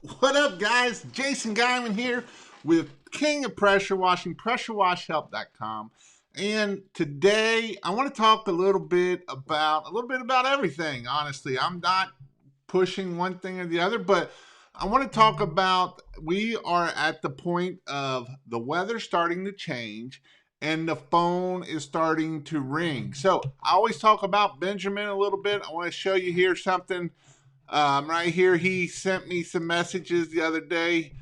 What up, guys? Jason Guyman here with King of Pressure Washing, PressureWashHelp.com. And today I want to talk a little bit about everything. Honestly, I'm not pushing one thing or the other, but I want to talk about we are at the point of the weather starting to change and the phone is starting to ring. So I always talk about Benjamin a little bit. I want to show you here something right here. He sent me some messages the other day.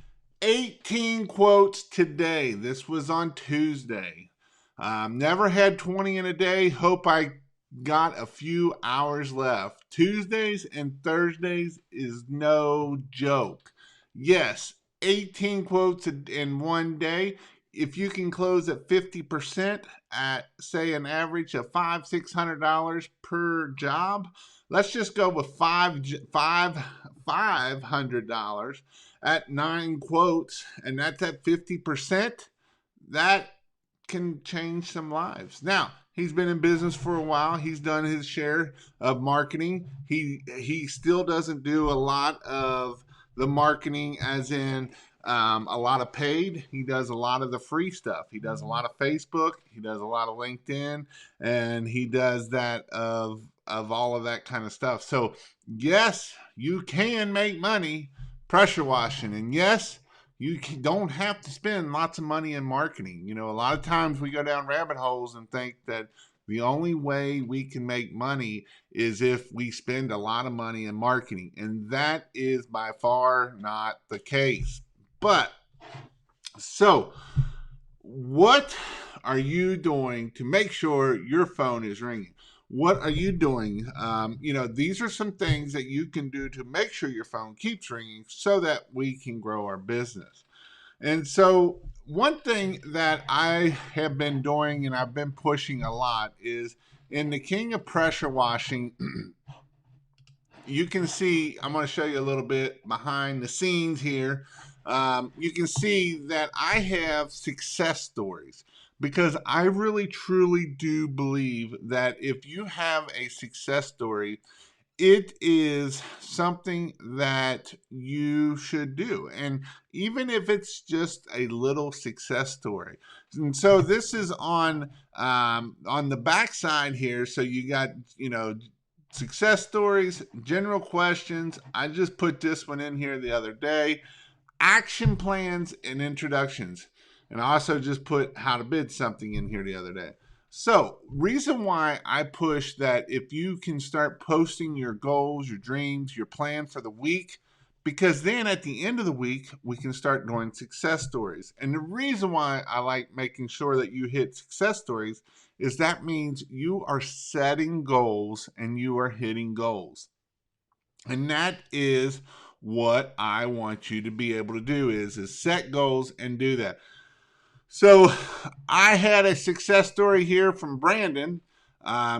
18 quotes today. This was on Tuesday. Never had 20 in a day. Hope I got a few hours left. Tuesdays and Thursdays is no joke. Yes, 18 quotes in one day. If you can close at 50% at say an average of $500-600 per job, let's just go with $500 at 9 quotes, and that's at 50%. That can change some lives. Now, he's been in business for a while. He's done his share of marketing. He still doesn't do a lot of the marketing, as in a lot of paid. He does a lot of the free stuff. He does a lot of Facebook. He does a lot of LinkedIn, and he does that of all of that kind of stuff. So yes, you can make money pressure washing, and yes, you don't have to spend lots of money in marketing. You know, a lot of times we go down rabbit holes and think that the only way we can make money is if we spend a lot of money in marketing. And that is by far not the case. But so, what are you doing to make sure your phone is ringing? What are you doing? These are some things that you can do to make sure your phone keeps ringing so that we can grow our business. And so, one thing that I have been doing and I've been pushing a lot is in the King of Pressure Washing. You can see, I'm going to show you a little bit behind the scenes here. You can see that I have success stories because I really truly do believe that if you have a success story, it is something that you should do. And even if it's just a little success story. And so this is on the back side here. So you got, success stories, general questions. I just put this one in here the other day. Action plans and introductions. And I also just put how to bid something in here the other day. So, reason why I push that if you can start posting your goals, your dreams, your plan for the week, because then at the end of the week, we can start doing success stories. And the reason why I like making sure that you hit success stories is that means you are setting goals and you are hitting goals. And that is what I want you to be able to do is set goals and do that. So I had a success story here from Brandon.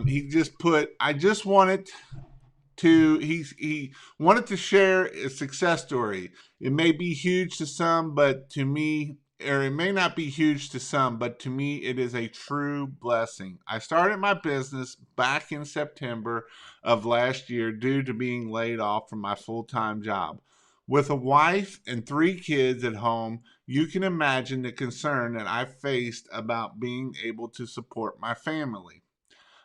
He just put, I just wanted he wanted to share a success story. It may be huge to some, but to me, or it may not be huge to some, but to me, it is a true blessing. I started my business back in September of last year due to being laid off from my full-time job. With a wife and 3 kids at home, you can imagine the concern that I faced about being able to support my family.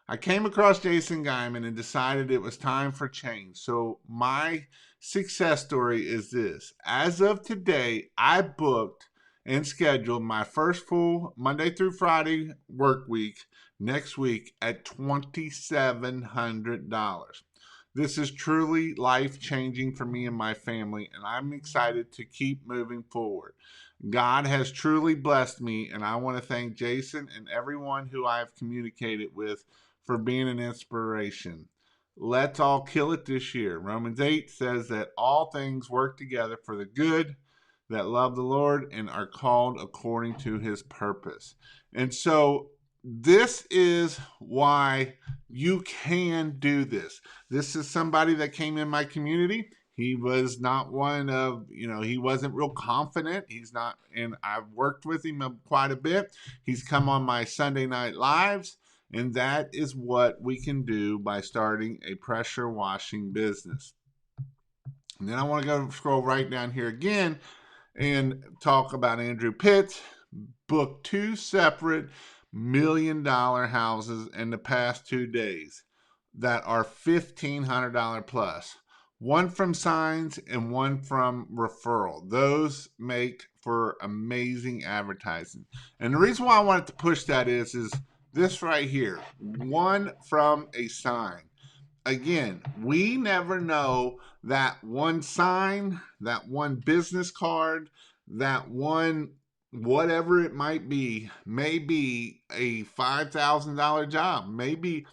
I came across Jason Guyman and decided it was time for change. So, my success story is this. As of today, I booked and scheduled my first full Monday through Friday work week next week at $2,700. This is truly life changing for me and my family, and I'm excited to keep moving forward. God has truly blessed me, and I want to thank Jason and everyone who I have communicated with for being an inspiration. Let's all kill it this year. Romans 8 says that all things work together for the good that love the Lord and are called according to his purpose. And so this is why you can do this. This is somebody that came in my community. He was not one of, he wasn't real confident. He's not, and I've worked with him quite a bit. He's come on my Sunday night lives. And that is what we can do by starting a pressure washing business. And then I want to go scroll right down here again and talk about Andrew Pitts. Booked 2 separate $1 million houses in the past 2 days that are $1,500 plus. One from signs and one from referral. Those make for amazing advertising. And the reason why I wanted to push that is this right here. One from a sign. Again, we never know that one sign, that one business card, that one whatever it might be, may be a $5,000 job. Maybe,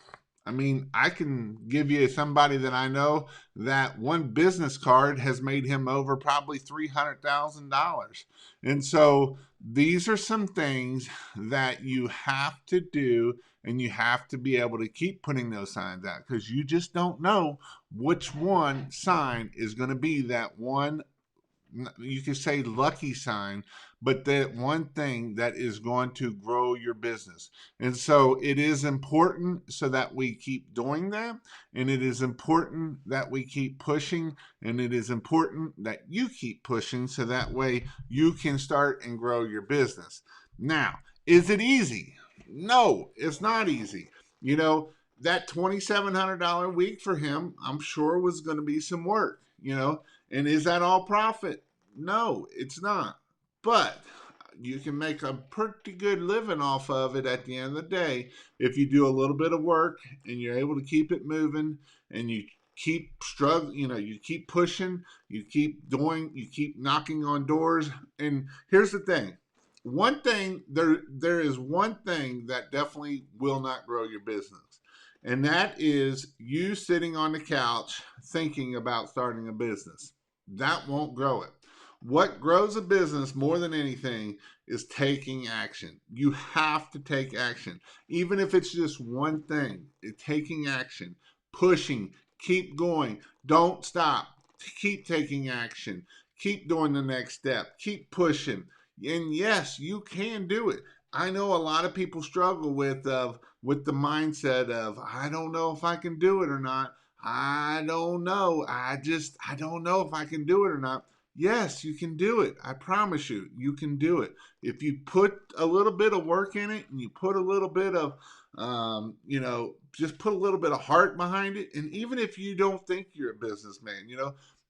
I mean, I can give you somebody that I know that one business card has made him over probably $300,000. And so these are some things that you have to do, and you have to be able to keep putting those signs out because you just don't know which one sign is going to be that one, you could say lucky sign, but that one thing that is going to grow your business. And so it is important so that we keep doing that. And it is important that we keep pushing. And it is important that you keep pushing so that way you can start and grow your business. Now, is it easy? No, it's not easy. You know, that $2,700 week for him, I'm sure was going to be some work, and is that all profit? No, it's not. But you can make a pretty good living off of it at the end of the day if you do a little bit of work and you're able to keep it moving and you keep struggling, you keep pushing, you keep doing, you keep knocking on doors. And here's the thing. One thing, there is one thing that definitely will not grow your business. And that is you sitting on the couch thinking about starting a business. That won't grow it. What grows a business more than anything is taking action. You have to take action. Even if it's just one thing, taking action, pushing, keep going, don't stop, keep taking action, keep doing the next step, keep pushing. And yes, you can do it. I know a lot of people struggle with the mindset of I don't know if I can do it or not. I don't know. I don't know if I can do it or not. Yes, you can do it. I promise you, you can do it. If you put a little bit of work in it and you put a little bit of, just put a little bit of heart behind it. And even if you don't think you're a businessman,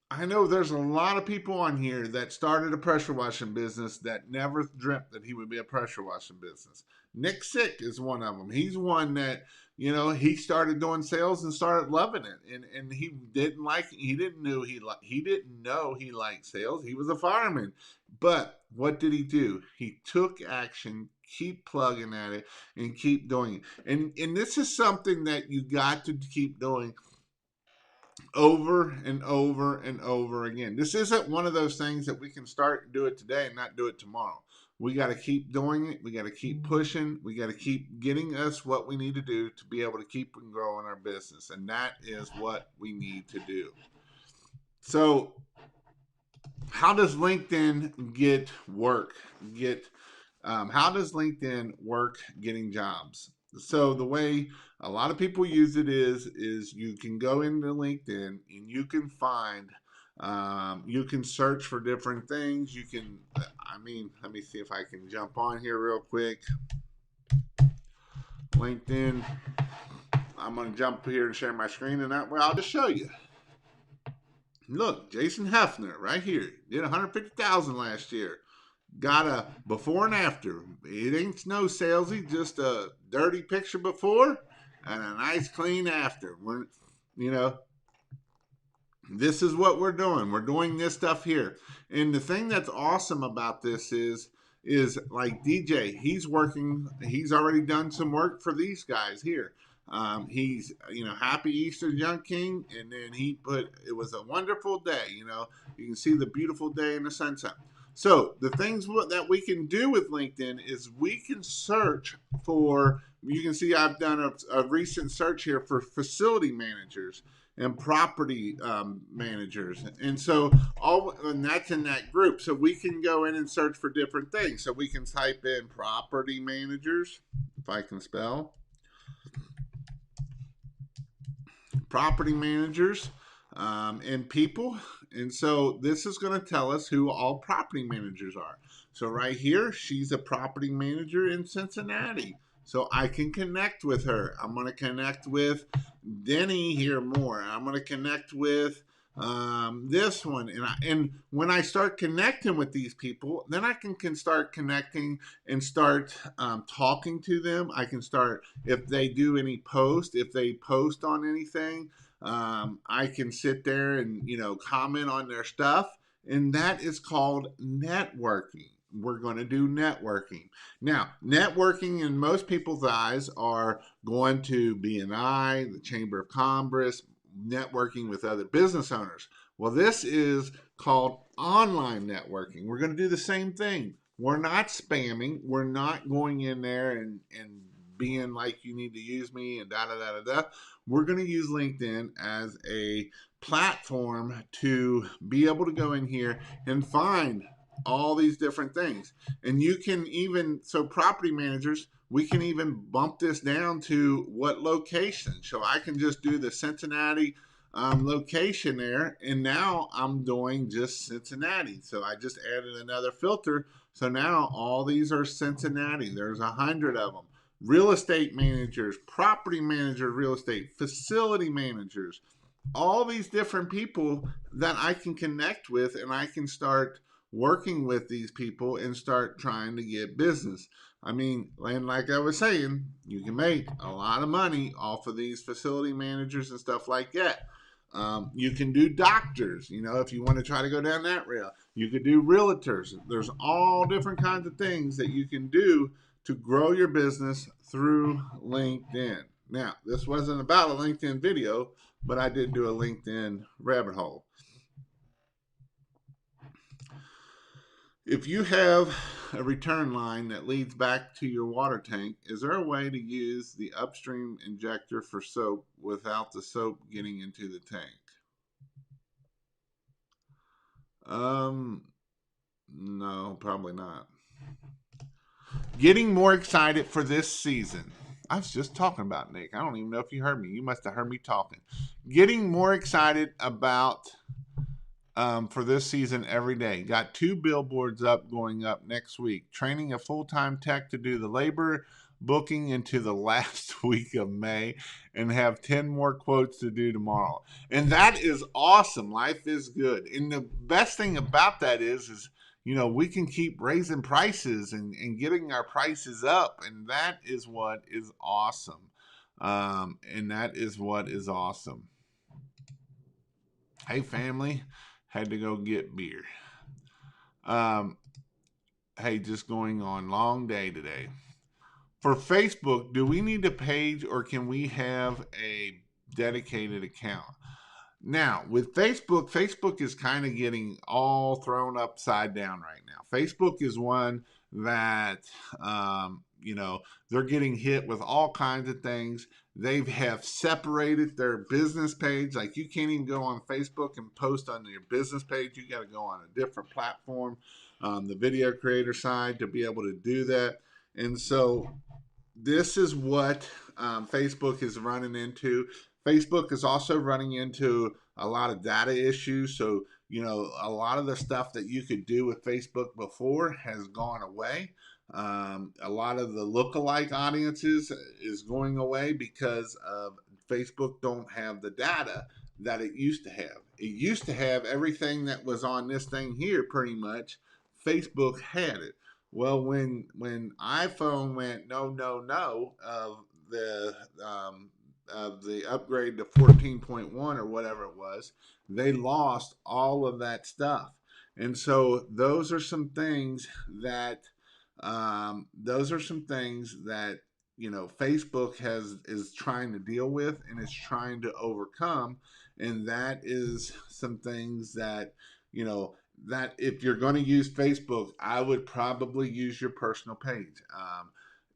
I know there's a lot of people on here that started a pressure washing business that never dreamt that he would be a pressure washing business. Nick Sick is one of them. He's one that he started doing sales and started loving it, and he didn't like it. He didn't know he liked sales. He was a fireman, but what did he do? He took action, keep plugging at it, and keep doing it. And this is something that you got to keep doing over and over and over again. This isn't one of those things that we can start and do it today and not do it tomorrow. We got to keep doing it. We got to keep pushing. We got to keep getting us what we need to do to be able to keep and grow in our business. And that is what we need to do. So, how does LinkedIn get work? How does LinkedIn work getting jobs? So the way a lot of people use it is you can go into LinkedIn and you can find, you can search for different things. Let me see if I can jump on here real quick. LinkedIn. I'm going to jump here and share my screen, and that way I'll just show you. Look, Jason Hefner right here did 150,000 last year. Got a before and after. It ain't no salesy, just a dirty picture before and a nice clean after. This is what we're doing. We're doing this stuff here. And the thing that's awesome about this is like DJ, he's already done some work for these guys here. He's, happy Easter, Young King. And then he put, it was a wonderful day. You can see the beautiful day in the sunset. So the things that we can do with LinkedIn is we can search for, you can see I've done a recent search here for facility managers and property managers. And so and that's in that group. So we can go in and search for different things. So we can type in property managers, if I can spell. Property managers and people. And so this is going to tell us who all property managers are. So right here, she's a property manager in Cincinnati. So I can connect with her. I'm going to connect with Denny here more. I'm going to connect with this one. And when I start connecting with these people, then I can start connecting and start talking to them. I can start, if they do any post, if they post on anything, I can sit there and, comment on their stuff. And that is called networking. We're going to do networking. Now, networking in most people's eyes are going to BNI, the Chamber of Commerce, networking with other business owners. Well, this is called online networking. We're going to do the same thing. We're not spamming. We're not going in there and being like, you need to use me and da da da da da. We're going to use LinkedIn as a platform to be able to go in here and find all these different things. And you can even, so property managers, we can even bump this down to what location. So I can just do the Cincinnati location there, and now I'm doing just Cincinnati. So I just added another filter. So now all these are Cincinnati. There's 100 of them. Real estate managers, property managers, real estate, facility managers, all these different people that I can connect with, and I can start working with these people and start trying to get business. I mean, and like I was saying, you can make a lot of money off of these facility managers and stuff like that. You can do doctors, if you want to try to go down that rail. You could do realtors. There's all different kinds of things that you can do to grow your business through LinkedIn. Now, this wasn't about a LinkedIn video, but I did do a LinkedIn rabbit hole. If you have a return line that leads back to your water tank, is there a way to use the Upstream injector for soap without the soap getting into the tank? No, probably not. Getting more excited for this season. I was just talking about Nick. I don't even know if you heard me. You must have heard me talking. Getting more excited about for this season every day. Got 2 billboards up going up next week. Training a full-time tech to do the labor booking into the last week of May, and have 10 more quotes to do tomorrow. And that is awesome. Life is good. And the best thing about that is we can keep raising prices and getting our prices up. And that is what is awesome. And that is what is awesome. Hey, family, had to go get beer. Hey, just going on long day today. For Facebook, do we need a page or can we have a dedicated account? Now, with Facebook is kind of getting all thrown upside down right now. Facebook is one that, they're getting hit with all kinds of things. They have separated their business page. Like, you can't even go on Facebook and post on your business page. You got to go on a different platform, the video creator side, to be able to do that. And so this is what Facebook is running into. Facebook is also running into a lot of data issues. So, a lot of the stuff that you could do with Facebook before has gone away. A lot of the lookalike audiences is going away because of Facebook don't have the data that it used to have. It used to have everything that was on this thing here, pretty much. Facebook had it. Well, when iPhone went no of the upgrade to 14.1 or whatever it was, they lost all of that stuff. And so those are some things that Facebook is trying to deal with and is trying to overcome. And that is some things that that if you're going to use Facebook, I would probably use your personal page.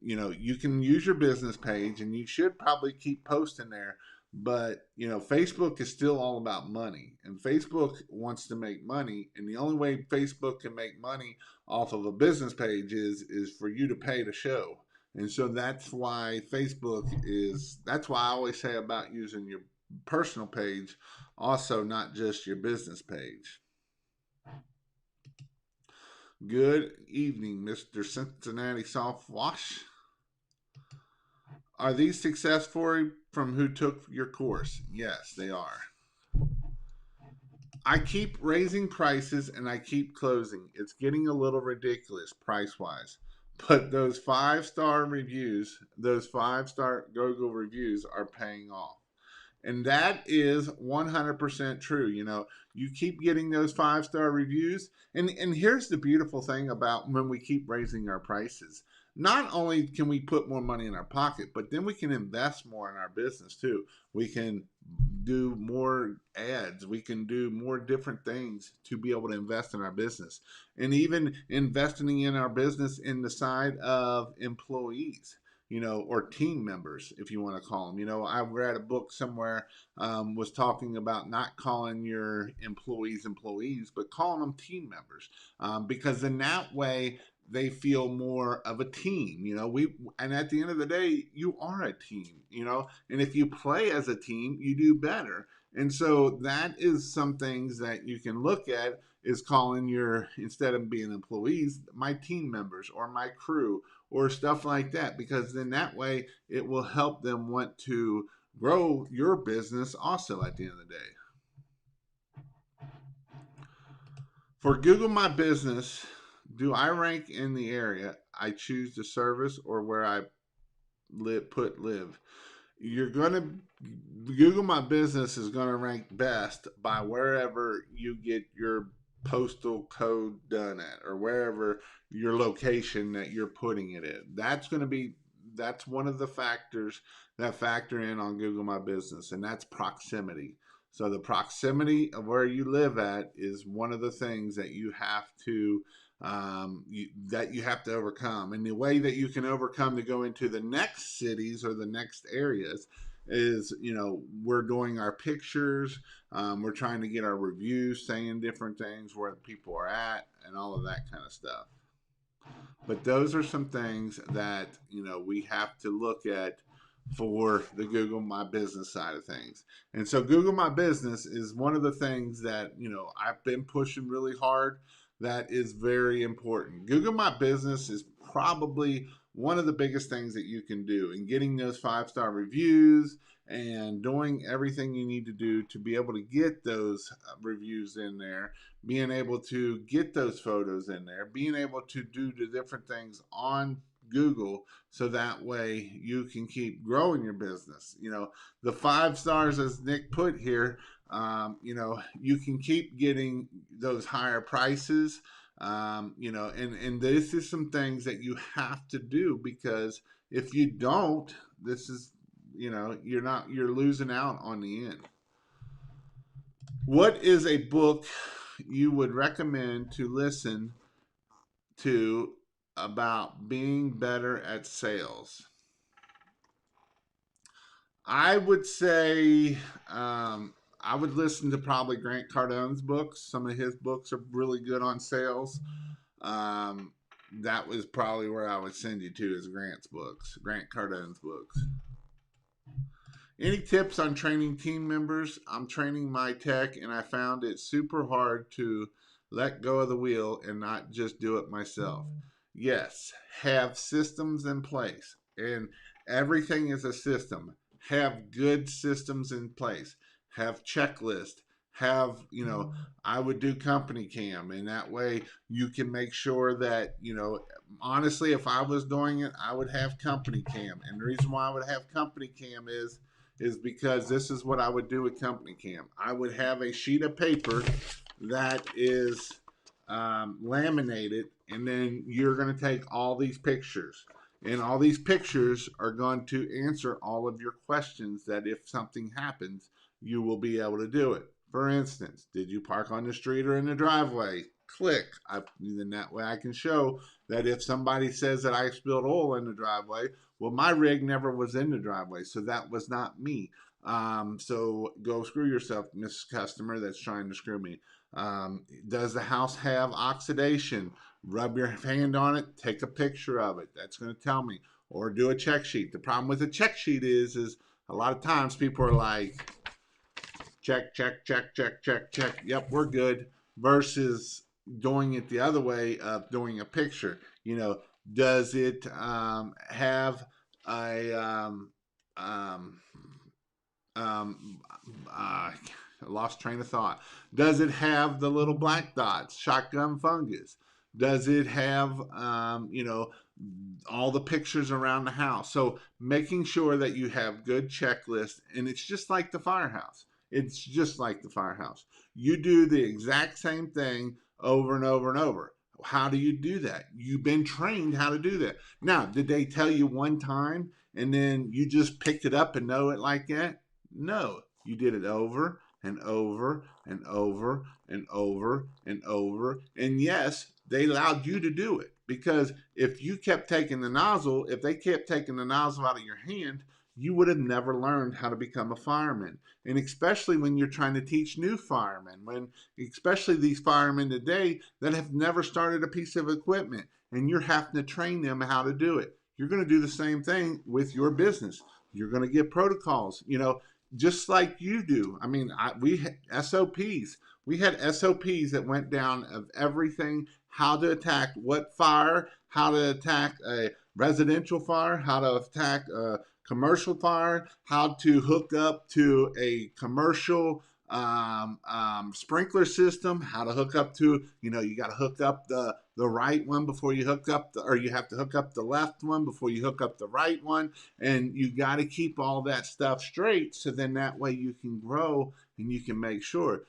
You can use your business page and you should probably keep posting there. But, Facebook is still all about money, and Facebook wants to make money. And the only way Facebook can make money off of a business page is for you to pay to show. And so that's why that's why I always say about using your personal page Also, not just your business page. Good evening, Mr. Cincinnati Soft Wash. Are these successful from who took your course? Yes, they are. I keep raising prices and I keep closing. It's getting a little ridiculous price wise. But those 5-star reviews, those 5-star Google reviews are paying off. And that is 100% true. You know, you keep getting those 5-star reviews. And here's the beautiful thing about when we keep raising our prices. Not only can we put more money in our pocket, but then we can invest more in our business too. We can do more ads. We can do more different things to be able to invest in our business. And even investing in our business in the side of employees, you know, or team members, if you want to call them. You know, I read a book somewhere was talking about not calling your employees, but calling them team members, because in that way they feel more of a team. You know, and at the end of the day, you are a team. You know, and if you play as a team, you do better. And so that is some things that you can look at is calling your, instead of being employees, my team members or my crew or stuff like that, because then that way it will help them want to grow your business also at the end of the day. For Google My Business, do I rank in the area I choose the service or where I live? You're going to Google My Business is going to rank best by wherever you get your postal code done at, or wherever your location that you're putting it in. That's one of the factors that factor in on Google My Business, and that's proximity. So the proximity of where you live at is one of the things that you have to overcome. And the way that you can overcome to go into the next cities or the next areas is, you know, we're doing our pictures, we're trying to get our reviews saying different things where people are at and all of that kind of stuff. But those are some things that, you know, we have to look at for the Google My Business side of things. And so Google My Business is one of the things that, you know, I've been pushing really hard. That is very important. Google My Business is probably one of the biggest things that you can do, and getting those 5-star reviews and doing everything you need to do to be able to get those reviews in there, being able to get those photos in there, being able to do the different things on Google, so that way you can keep growing your business. You know, the 5 stars, as Nick put here, you know, you can keep getting those higher prices. You know, and this is some things that you have to do, because if you don't, this is, you know, you're losing out on the end. What is a book you would recommend to listen to about being better at sales? I would say I would listen to probably Grant Cardone's books. Some of his books are really good on sales. Um, that was probably where I would send you to, is Grant Cardone's books. Any tips on training team members? I'm training my tech and I found it super hard to let go of the wheel and not just do it myself. Yes, have systems in place, and everything is a system. Have good systems in place. Have checklists. Have, you know, I would do company cam, and that way you can make sure that, you know, honestly, if I was doing it, I would have company cam. And the reason why I would have company cam is because this is what I would do with company cam. I would have a sheet of paper that is laminated, and then you're going to take all these pictures, and all these pictures are going to answer all of your questions, that if something happens, you will be able to do it. For instance, did you park on the street or in the driveway? Click. Then that way I can show that if somebody says that I spilled oil in the driveway, well, my rig never was in the driveway, so that was not me. So go screw yourself, Miss Customer that's trying to screw me. Does the house have oxidation? Rub your hand on it, take a picture of it. That's going to tell me. Or do a check sheet. The problem with a check sheet is a lot of times people are like, check, check, check, check, check, check. Yep, we're good. Versus doing it the other way of doing a picture. Does it have a um, um, uh, lost train of thought. Does it have the little black dots, shotgun fungus? Does it have, all the pictures around the house? So making sure that you have good checklists, and it's just like the firehouse. It's just like the firehouse. You do the exact same thing over and over and over. How do you do that? You've been trained how to do that. Now, did they tell you one time and then you just picked it up and know it like that? No, you did it over and over and over and over and over. And yes, they allowed you to do it because if you kept taking the nozzle, if they kept taking the nozzle out of your hand, you would have never learned how to become a fireman. And especially when you're trying to teach new firemen, especially these firemen today that have never started a piece of equipment and you're having to train them how to do it. You're going to do the same thing with your business. You're going to get protocols. Just like you do. I mean, we had SOPs. We had SOPs that went down of everything, how to attack what fire, how to attack a residential fire, how to attack a commercial fire, how to hook up to a commercial sprinkler system, how to hook up to, you got to hook up the right one before you hook up or you have to hook up the left one before you hook up the right one. And you got to keep all that stuff straight. So then that way you can grow and you can make sure,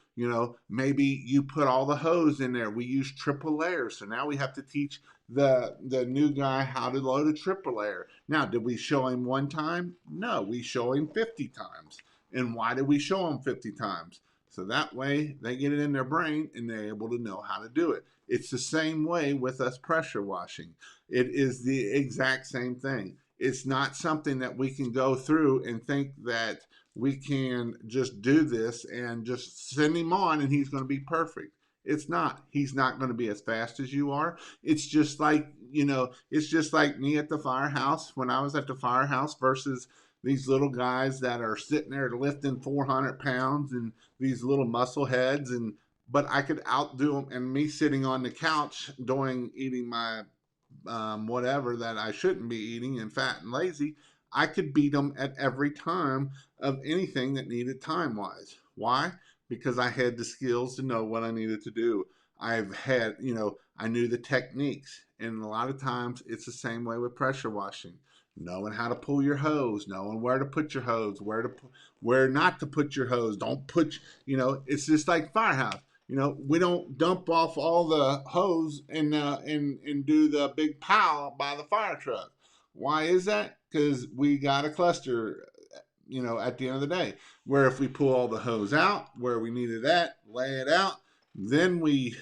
maybe you put all the hose in there. We use triple layers. So now we have to teach the new guy how to load a triple layer. Now, did we show him one time? No, we show him 50 times. And why did we show them 50 times? So that way they get it in their brain and they're able to know how to do it. It's the same way with us pressure washing. It is the exact same thing. It's not something that we can go through and think that we can just do this and just send him on and he's going to be perfect. It's not. He's not going to be as fast as you are. It's just like, it's just like me at the firehouse when I was at the firehouse versus these little guys that are sitting there lifting 400 pounds and these little muscle heads. But I could outdo them, and me sitting on the couch eating my whatever that I shouldn't be eating and fat and lazy, I could beat them at every time of anything that needed time wise. Why? Because I had the skills to know what I needed to do. I've had, I knew the techniques. And a lot of times it's the same way with pressure washing. Knowing how to pull your hose, knowing where to put your hose, where not to put your hose. Don't put, it's just like firehouse. We don't dump off all the hose and do the big pile by the fire truck. Why is that? Because we got a cluster, at the end of the day, where if we pull all the hose out where we needed that, lay it out, then we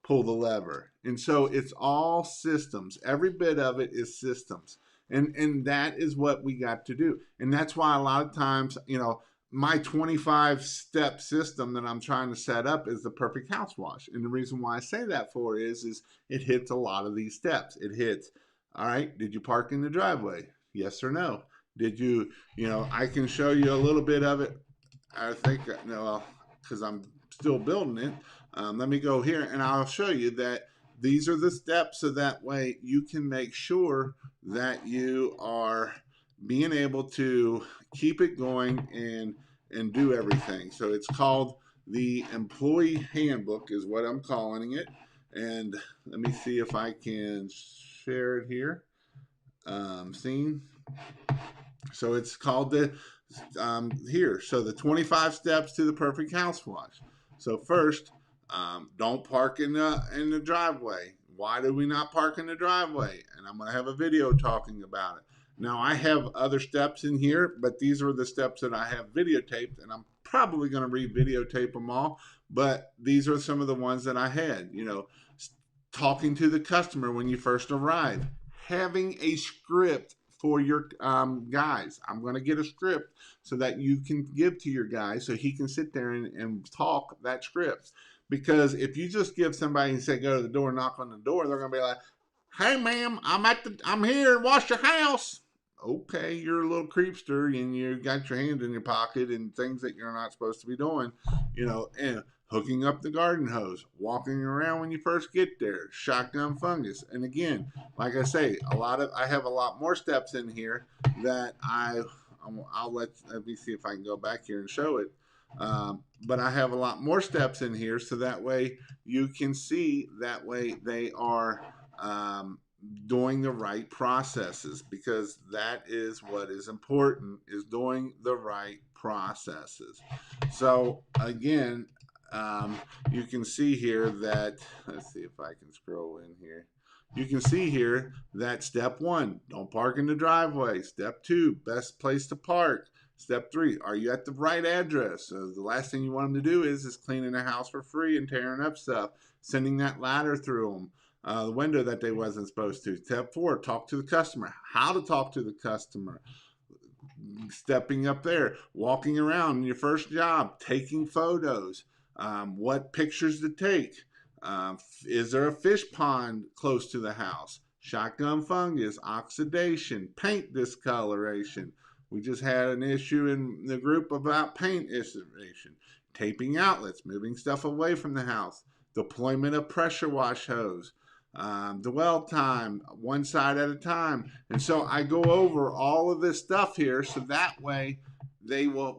pull the lever. And so it's all systems. Every bit of it is systems. And that is what we got to do. And that's why a lot of times, my 25 step system that I'm trying to set up is the perfect house wash. And the reason why I say that for is it hits a lot of these steps. It hits, all right, did you park in the driveway? Yes or no? Did you, I can show you a little bit of it. I think, no, because I'm still building it. Let me go here and I'll show you that these are the steps so that way you can make sure that you are being able to keep it going and do everything. So it's called the employee handbook is what I'm calling it. And let me see if I can share it here. Scene. So it's called the here. So the 25 steps to the perfect house wash. So first, don't park in the driveway. Why do we not park in the driveway? And I'm going to have a video talking about it. Now I have other steps in here, but these are the steps that I have videotaped, and I'm probably going to re-videotape them all. But these are some of the ones that I had. Talking to the customer when you first arrive, having a script for your guys. I'm going to get a script so that you can give to your guy so he can sit there and talk that script. Because if you just give somebody and say, go to the door, knock on the door, they're going to be like, hey, ma'am, I'm here, wash your house. okay, you're a little creepster and you got your hand in your pocket and things that you're not supposed to be doing, and hooking up the garden hose, walking around when you first get there, shotgun fungus. And again, like I say, I have a lot more steps in here that I'll let me see if I can go back here and show it. But I have a lot more steps in here, so that way you can see that way they are doing the right processes, because that is what is important, is doing the right processes. So again, you can see here that, let's see if I can scroll in here. You can see here that step 1, don't park in the driveway. Step 2, best place to park. Step 3, are you at the right address? So the last thing you want them to do is cleaning a house for free and tearing up stuff, sending that ladder through them, the window that they wasn't supposed to. Step 4, talk to the customer. How to talk to the customer. Stepping up there, walking around in your first job, taking photos, what pictures to take. Is there a fish pond close to the house? Shotgun fungus, oxidation, paint discoloration. We just had an issue in the group about paint discoloration, taping outlets, moving stuff away from the house, deployment of pressure wash hose, dwell time, one side at a time. And so I go over all of this stuff here, so that way it'll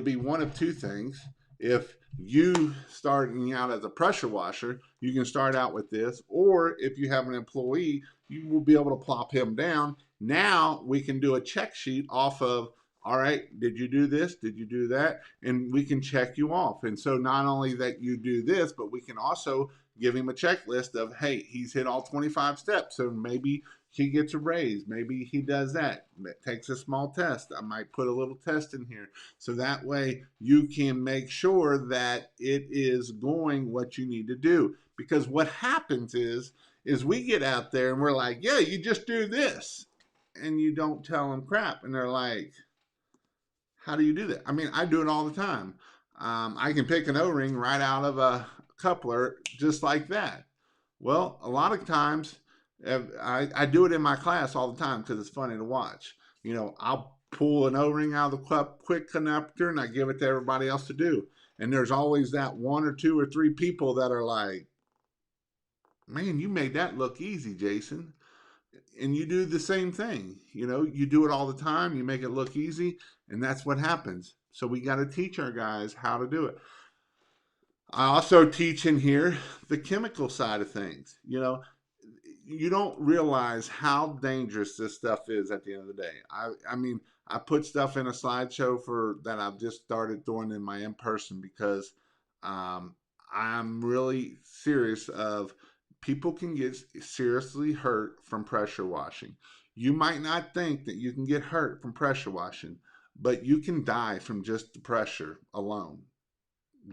be one of two things. If you starting out as a pressure washer, you can start out with this, or if you have an employee, you will be able to plop him down. Now we can do a check sheet off of, all right, did you do this? Did you do that? And we can check you off. And so not only that you do this, but we can also give him a checklist of, hey, he's hit all 25 steps. So maybe he gets a raise. Maybe he does that. It takes a small test. I might put a little test in here. So that way you can make sure that it is going what you need to do. Because what happens is we get out there and we're like, yeah, you just do this. And you don't tell them crap. And they're like, how do you do that? I mean, I do it all the time. I can pick an O-ring right out of a coupler just like that. Well, a lot of times I do it in my class all the time because it's funny to watch. I'll pull an O-ring out of the quick connector and I give it to everybody else to do. And there's always that 1 or 2 or 3 people that are like, man, you made that look easy, Jason. And you do the same thing. You do it all the time. You make it look easy, and that's what happens. So we got to teach our guys how to do it. I also teach in here the chemical side of things. You don't realize how dangerous this stuff is at the end of the day. I mean, I put stuff in a slideshow that I've just started doing in my in-person because I'm really serious of people can get seriously hurt from pressure washing. You might not think that you can get hurt from pressure washing, but you can die from just the pressure alone.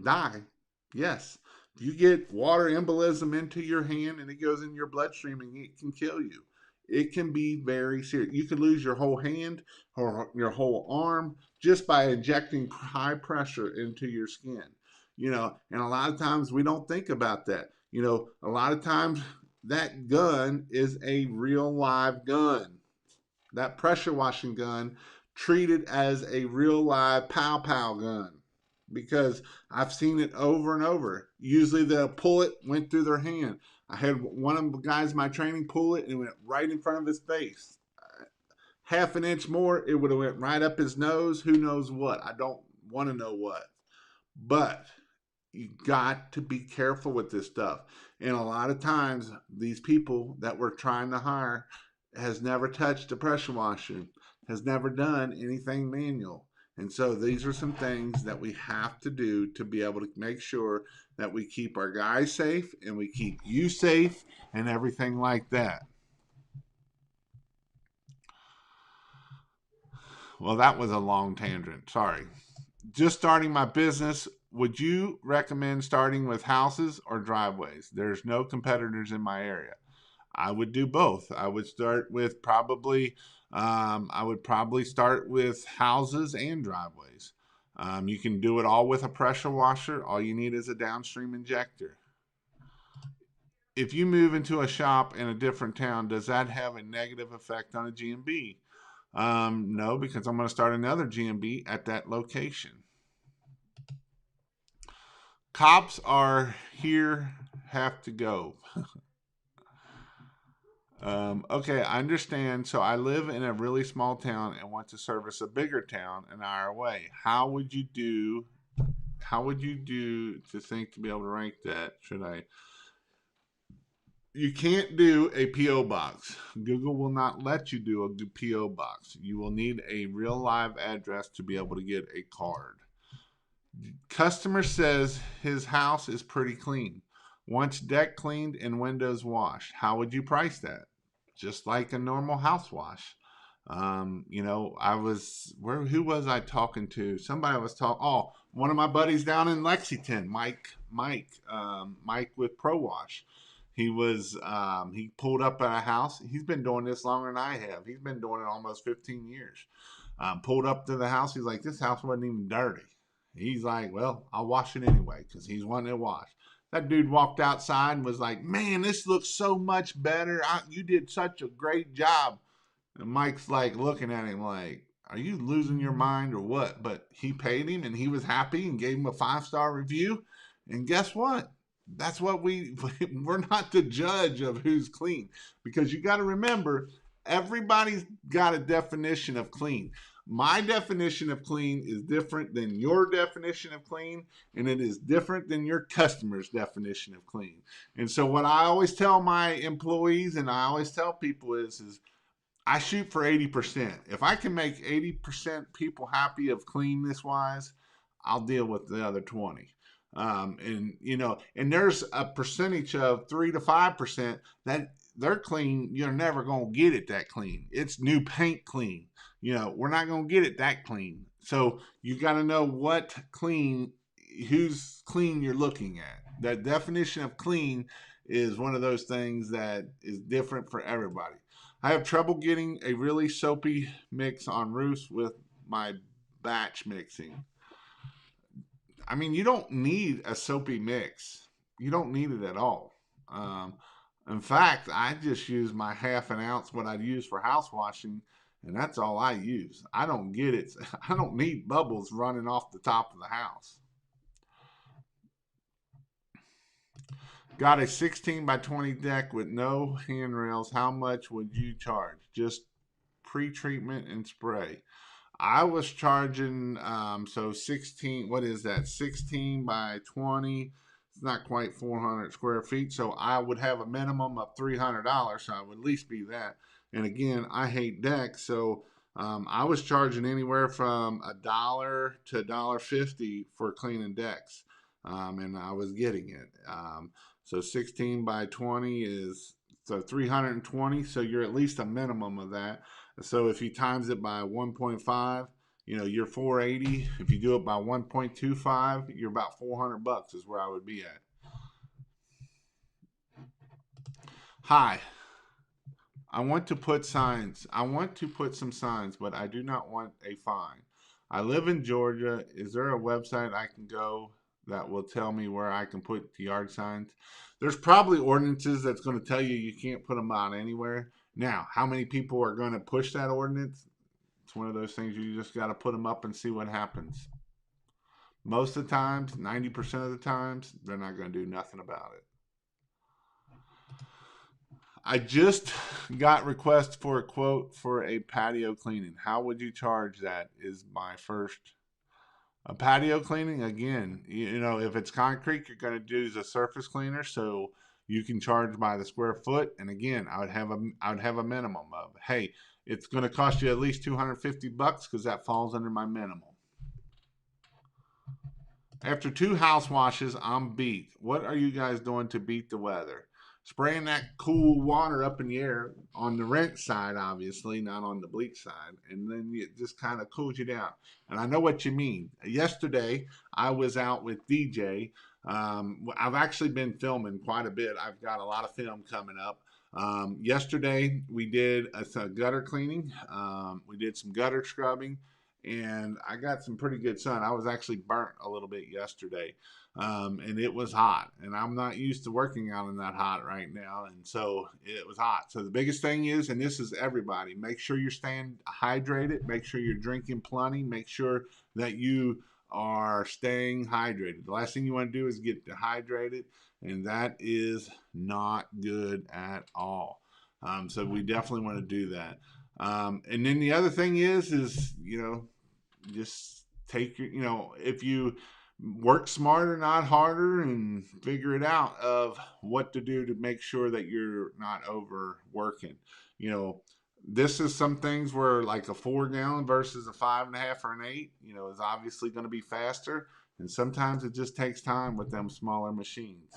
Die. Yes. If you get water embolism into your hand and it goes in your bloodstream and it can kill you. It can be very serious. You could lose your whole hand or your whole arm just by injecting high pressure into your skin. And a lot of times we don't think about that. A lot of times that gun is a real live gun. That pressure washing gun treated as a real live pow pow gun, because I've seen it over and over. Usually they'll pull it, went through their hand. I had one of the guys in my training pull it and it went right in front of his face. Half an inch more, it would have went right up his nose. Who knows what? I don't want to know what. But you got to be careful with this stuff. And a lot of times, these people that we're trying to hire has never touched a pressure washer, has never done anything manual. And so these are some things that we have to do to be able to make sure that we keep our guys safe and we keep you safe and everything like that. Well, that was a long tangent. Sorry. Just starting my business, would you recommend starting with houses or driveways? There's no competitors in my area. I would do both. I would start with I would probably start with houses and driveways. You can do it all with a pressure washer. All you need is a downstream injector. if you move into a shop in a different town, does that have a negative effect on a GMB? No, because I'm going to start another GMB at that location. Cops are here, have to go. Okay, I understand. So I live in a really small town and want to service a bigger town an hour away. How would you do? How would you do to think to be able to rank that? Should I? You can't do a PO box. Google will not let you do a PO box. You will need a real live address to be able to get a card. Customer says his house is pretty clean. Wants deck cleaned and windows washed. How would you price that? Just like a normal house wash. I was who was I talking to? Somebody was talking. Oh, one of my buddies down in Lexington, Mike with Pro Wash. He pulled up at a house. He's been doing this longer than I have. He's been doing it almost 15 years. Pulled up to the house. He's like, this house wasn't even dirty. He's like, well, I'll wash it anyway because he's wanting to wash. That dude walked outside and was like, man, this looks so much better. You did such a great job. And Mike's like looking at him like, are you losing your mind or what? But he paid him and he was happy and gave him a 5-star review. And guess what? That's what we're not the judge of who's clean, because you got to remember, everybody's got a definition of clean. My definition of clean is different than your definition of clean, and it is different than your customer's definition of clean. And so what I always tell my employees and I always tell people is I shoot for 80%. If I can make 80% people happy of cleanness wise, I'll deal with the other 20. And there's a percentage of 3 to 5% that they're clean. You're never going to get it that clean. It's new paint clean. We're not going to get it that clean. So you got to know who's clean you're looking at. That definition of clean is one of those things that is different for everybody. I have trouble getting a really soapy mix on roofs with my batch mixing. I mean, you don't need a soapy mix. You don't need it at all. In fact, I just use my half an ounce what I'd use for house washing, and that's all I use. I don't get it. I don't need bubbles running off the top of the house. Got a 16 by 20 deck with no handrails. How much would you charge? Just pre-treatment and spray. I was charging, 16, what is that? 16 by 20. It's not quite 400 square feet. So I would have a minimum of $300. So I would at least be that. And again, I hate decks. So I was charging anywhere from $1 to $1.50 for cleaning decks. And I was getting it. So 16 by 20 is 320. So you're at least a minimum of that. So if you times it by 1.5, you're 480. If you do it by 1.25, you're about $400 is where I would be at. Hi. I want to put signs. I want to put some signs, but I do not want a fine. I live in Georgia. Is there a website I can go that will tell me where I can put the yard signs? There's probably ordinances that's going to tell you can't put them out anywhere. Now, how many people are going to push that ordinance? It's one of those things you just got to put them up and see what happens. Most of the times, 90% of the times, they're not going to do nothing about it. I just got requests for a quote for a patio cleaning. How would you charge that is my first. A patio cleaning, again, if it's concrete, you're going to do the surface cleaner, so you can charge by the square foot. And again, I would have a minimum of, hey, it's going to cost you at least $250 because that falls under my minimum. After 2 house washes, I'm beat. What are you guys doing to beat the weather? Spraying that cool water up in the air on the rent side, obviously, not on the bleach side. And then it just kind of cools you down. And I know what you mean. Yesterday, I was out with DJ. I've actually been filming quite a bit. I've got a lot of film coming up. Yesterday, we did a gutter cleaning. We did some gutter scrubbing. and I got some pretty good sun. I was actually burnt a little bit yesterday, and it was hot. And I'm not used to working out in that hot right now, and so it was hot. So the biggest thing is, and this is everybody, make sure you're staying hydrated. Make sure you're drinking plenty. Make sure that you are staying hydrated. The last thing you want to do is get dehydrated, and that is not good at all. So we definitely want to do that. And then the other thing is just take your, if you work smarter, not harder, and figure it out of what to do to make sure that you're not overworking. You know, this is some things where like a 4 gallon versus a 5.5 or an 8, is obviously going to be faster. And sometimes it just takes time with them smaller machines.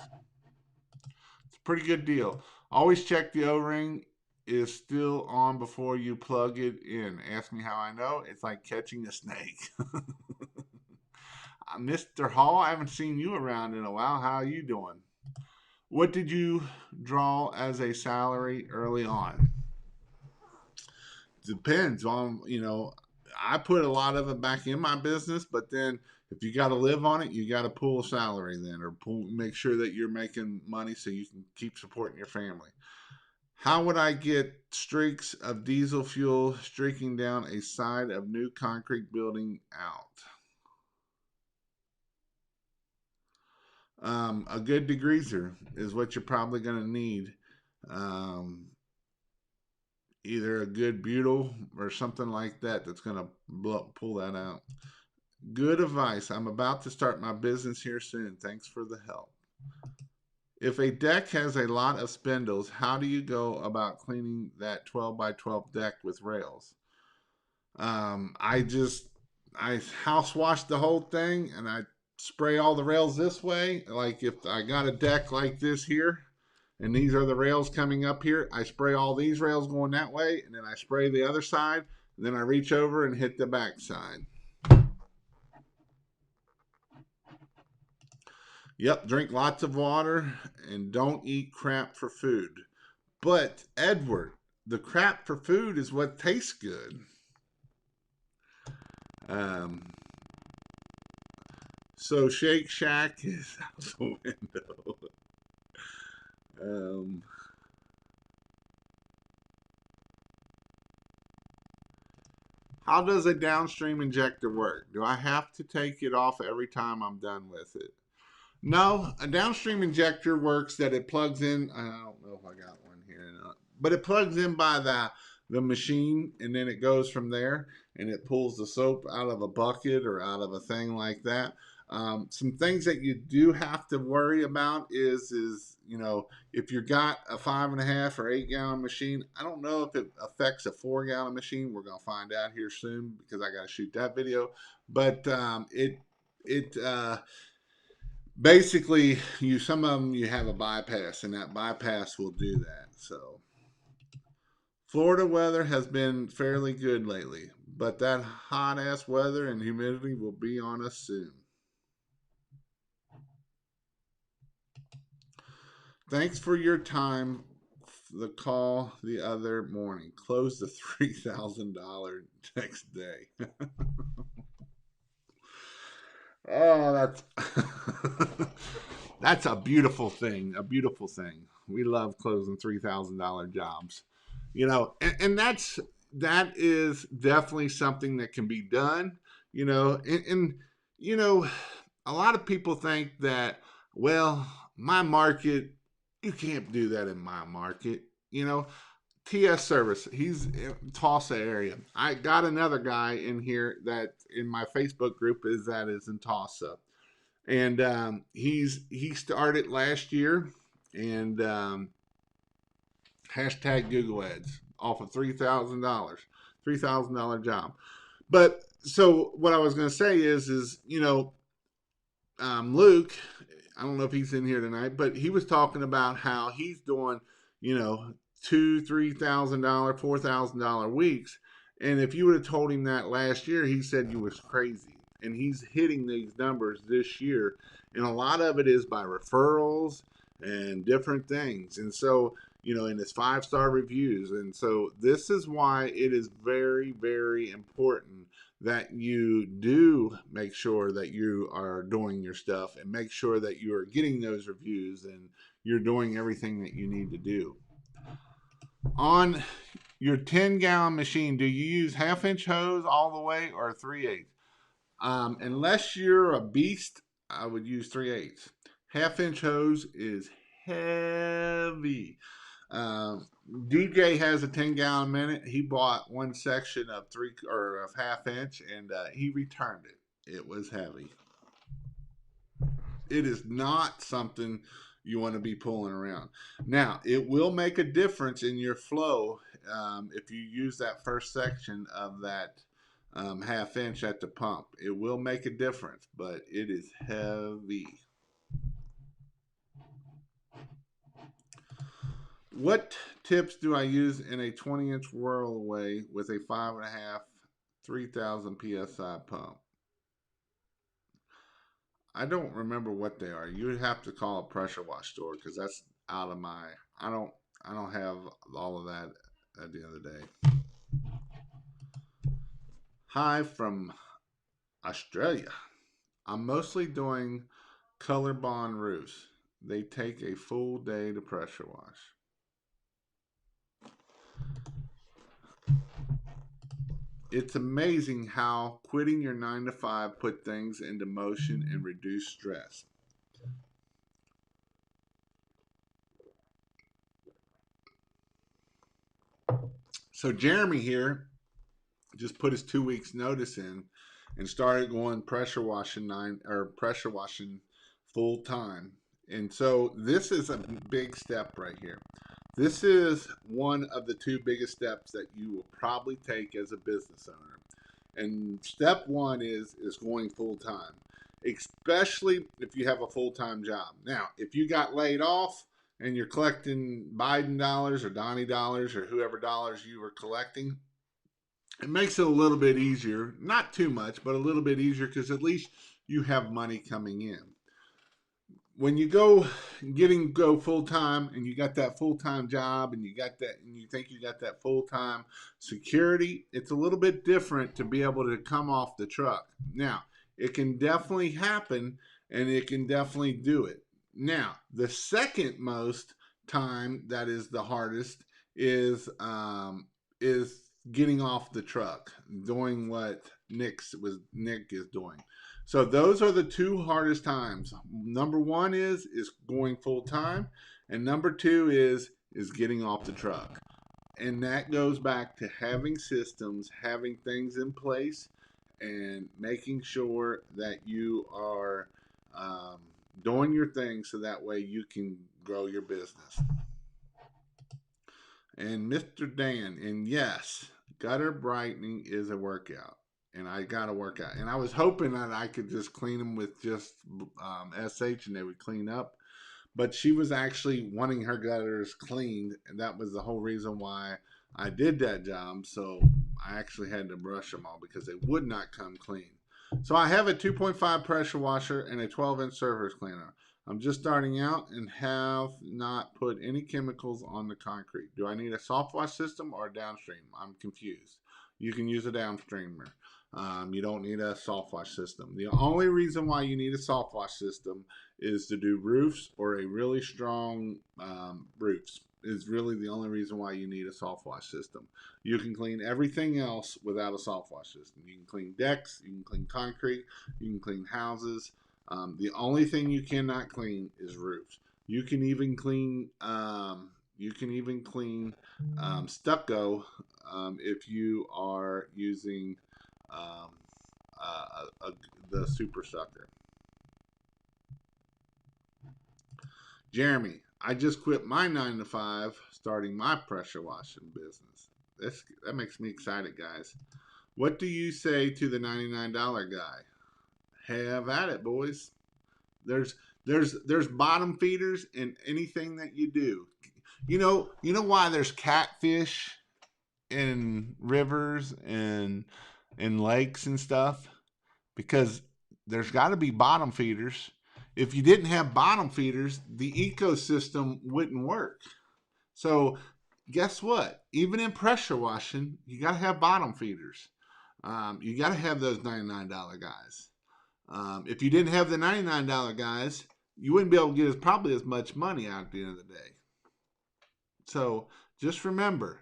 It's a pretty good deal. Always check the O-ring is still on before you plug it in. Ask me how I know. It's like catching a snake. Mr. Hall, I haven't seen you around in a while. How are you doing? What did you draw as a salary early on? Depends on, I put a lot of it back in my business, but then if you got to live on it, you got to pull a salary then, or make sure that you're making money so you can keep supporting your family. How would I get streaks of diesel fuel streaking down a side of new concrete building out? A good degreaser is what you're probably going to need. Um, Either a good butyl or something like that that's going to pull that out. Good advice. I'm about to start my business here soon. Thanks for the help. If a deck has a lot of spindles, how do you go about cleaning that 12 by 12 deck with rails? I house wash the whole thing and I spray all the rails this way. Like if I got a deck like this here and these are the rails coming up here, I spray all these rails going that way and then I spray the other side. And then I reach over and hit the back side. Yep, drink lots of water and don't eat crap for food. But Edward, the crap for food is what tastes good. Um, so Shake Shack is out the window. Um, how does a downstream injector work? Do I have to take it off every time I'm done with it? No, a downstream injector works that it plugs in. I don't know if I got one here or not, but it plugs in by the machine, and then it goes from there, and it pulls the soap out of a bucket or out of a thing like that. Some things that you do have to worry about is if you got a 5.5 or 8 gallon machine. I don't know if it affects a 4 gallon machine. We're gonna find out here soon because I got to shoot that video, but it basically some of them you have a bypass and that bypass will do that. So Florida weather has been fairly good lately, but that hot ass weather and humidity will be on us soon. Thanks for your time. The call the other morning closed the $3,000 next day. Oh, that's that's a beautiful thing. A beautiful thing. We love closing $3,000 jobs. And that is definitely something that can be done. And you know, a lot of people think that, well, my market, you can't do that in my market. TS Service, he's in Tulsa area. I got another guy in here that in my Facebook group is in Tulsa, and he started last year, and hashtag Google Ads off of $3,000 job. But so what I was going to say is Luke, I don't know if he's in here tonight, but he was talking about how he's doing, $2,000, $3,000, $4,000 weeks. And if you would have told him that last year, he said you was crazy. And he's hitting these numbers this year. And a lot of it is by referrals and different things. And so, and it's 5-star reviews. And so this is why it is very, very important that you do make sure that you are doing your stuff and make sure that you are getting those reviews and you're doing everything that you need to do. On your 10-gallon machine, do you use half-inch hose all the way or 3/8? Unless you're a beast, I would use 3/8. Half-inch hose is heavy. DJ has a 10-gallon minute. He bought one section of half inch, and he returned it. It was heavy. It is not something you want to be pulling around. Now, it will make a difference in your flow if you use that first section of that half inch at the pump. It will make a difference, but it is heavy. What tips do I use in a 20-inch whirl away with a 5.5, 3,000 psi pump? I don't remember what they are. You would have to call a pressure wash store because that's out of my. I don't have all of that at the end of the day. Hi from Australia. I'm mostly doing color bond roofs. They take a full day to pressure wash. It's amazing how quitting your 9 to 5 put things into motion and reduce stress. So Jeremy here just put his 2 weeks notice in and started going pressure washing full time. And so this is a big step right here. This is one of the 2 biggest steps that you will probably take as a business owner. And step 1 is going full time, especially if you have a full-time job. Now, if you got laid off and you're collecting Biden dollars or Donnie dollars or whoever dollars you were collecting, it makes it a little bit easier. Not too much, but a little bit easier because at least you have money coming in. When you go full time and you got that full time job and you think you got that full time security, it's a little bit different to be able to come off the truck. Now, it can definitely happen and it can definitely do it. Now, the second most time that is the hardest is getting off the truck, doing what Nick is doing. So those are the 2 hardest times. Number 1 is going full time, and number 2 is getting off the truck. And that goes back to having systems, having things in place, and making sure that you are doing your thing so that way you can grow your business. And Mr. Dan, and yes, gutter brightening is a workout. And I got to work out. And I was hoping that I could just clean them with just SH and they would clean up. But she was actually wanting her gutters cleaned. And that was the whole reason why I did that job. So I actually had to brush them all because they would not come clean. So I have a 2.5 pressure washer and a 12-inch surface cleaner. I'm just starting out and have not put any chemicals on the concrete. Do I need a soft wash system or a downstream? I'm confused. You can use a downstreamer. You don't need a soft wash system. The only reason why you need a soft wash system is to do roofs or a really strong roofs. Is really the only reason why you need a soft wash system. You can clean everything else without a soft wash system. You can clean decks, you can clean concrete, you can clean houses. The only thing you cannot clean is roofs. You can even clean stucco if you are using the super sucker. Jeremy, I just quit my 9 to 5, starting my pressure washing business. That makes me excited, guys. What do you say to the $99 guy? Have at it, boys. There's bottom feeders in anything that you do. You know why there's catfish in rivers and in lakes and stuff? Because there's got to be bottom feeders. If you didn't have bottom feeders, the ecosystem wouldn't work. So guess what? Even in pressure washing, you got to have bottom feeders. You got to have those $99 guys. If you didn't have the $99 guys, you wouldn't be able to get probably as much money out at the end of the day. So just remember,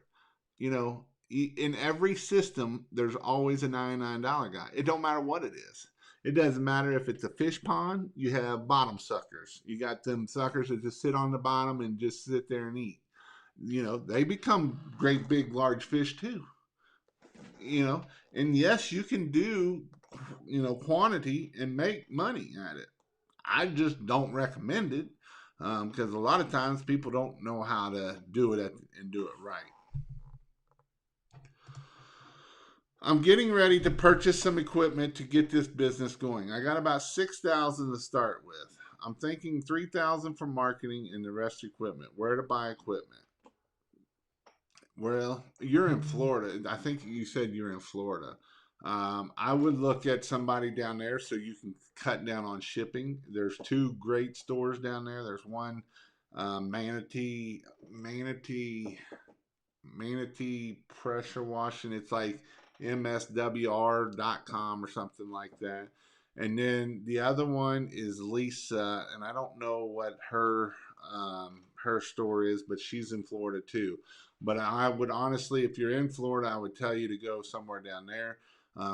you know, in every system, there's always a $99 guy. It don't matter what it is. It doesn't matter if it's a fish pond, you have bottom suckers. You got them suckers that just sit on the bottom and just sit there and eat. You know, they become great big large fish too. You know, and yes, you can do, you know, quantity and make money at it. I just don't recommend it because a lot of times people don't know how to do it and do it right. I'm getting ready to purchase some equipment to get this business going. I got about 6,000 to start with. I'm thinking 3,000 for marketing and the rest equipment. Where to buy equipment? Well, you're in Florida. I think you said you're in Florida. I would look at somebody down there so you can cut down on shipping. There's two great stores down there. There's one, Manatee pressure washing. It's like mswr.com or something like that. And then the other one is Lisa, and I don't know what her store is, but she's in Florida too. But I would honestly, if you're in Florida, I would tell you to go somewhere down there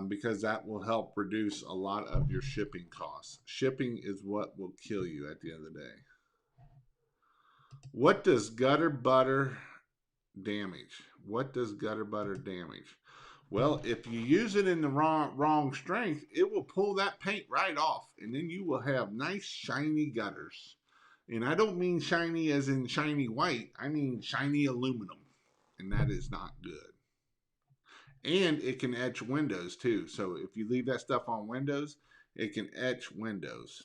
because that will help reduce a lot of your shipping costs. Shipping is what will kill you at the end of the day. What does gutter butter damage? What does gutter butter damage? Well, if you use it in the wrong strength, it will pull that paint right off, and then you will have nice shiny gutters. And I don't mean shiny as in shiny white. I mean shiny aluminum, and that is not good. And it can etch windows too. So if you leave that stuff on windows, it can etch windows.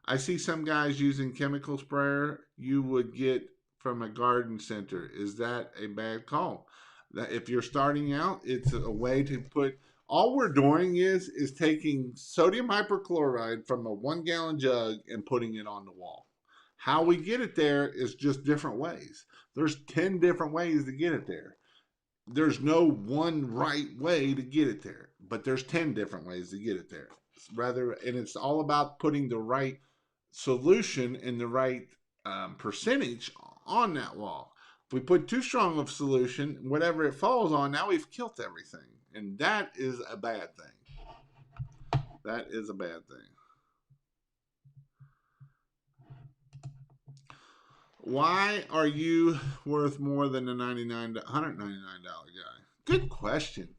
I see some guys using chemical sprayer you would get from a garden center. Is that a bad call? That if you're starting out, it's a way to put. All we're doing is taking sodium hypochlorite from a 1 gallon jug and putting it on the wall. How we get it there is just different ways. There's 10 different ways to get it there. There's no one right way to get it there, but there's 10 different ways to get it there. Rather, and it's all about putting the right solution in the right percentage on that wall. If we put too strong of solution, whatever it falls on, now we've killed everything. And that is a bad thing. That is a bad thing. Why are you worth more than the $199 guy? Good question.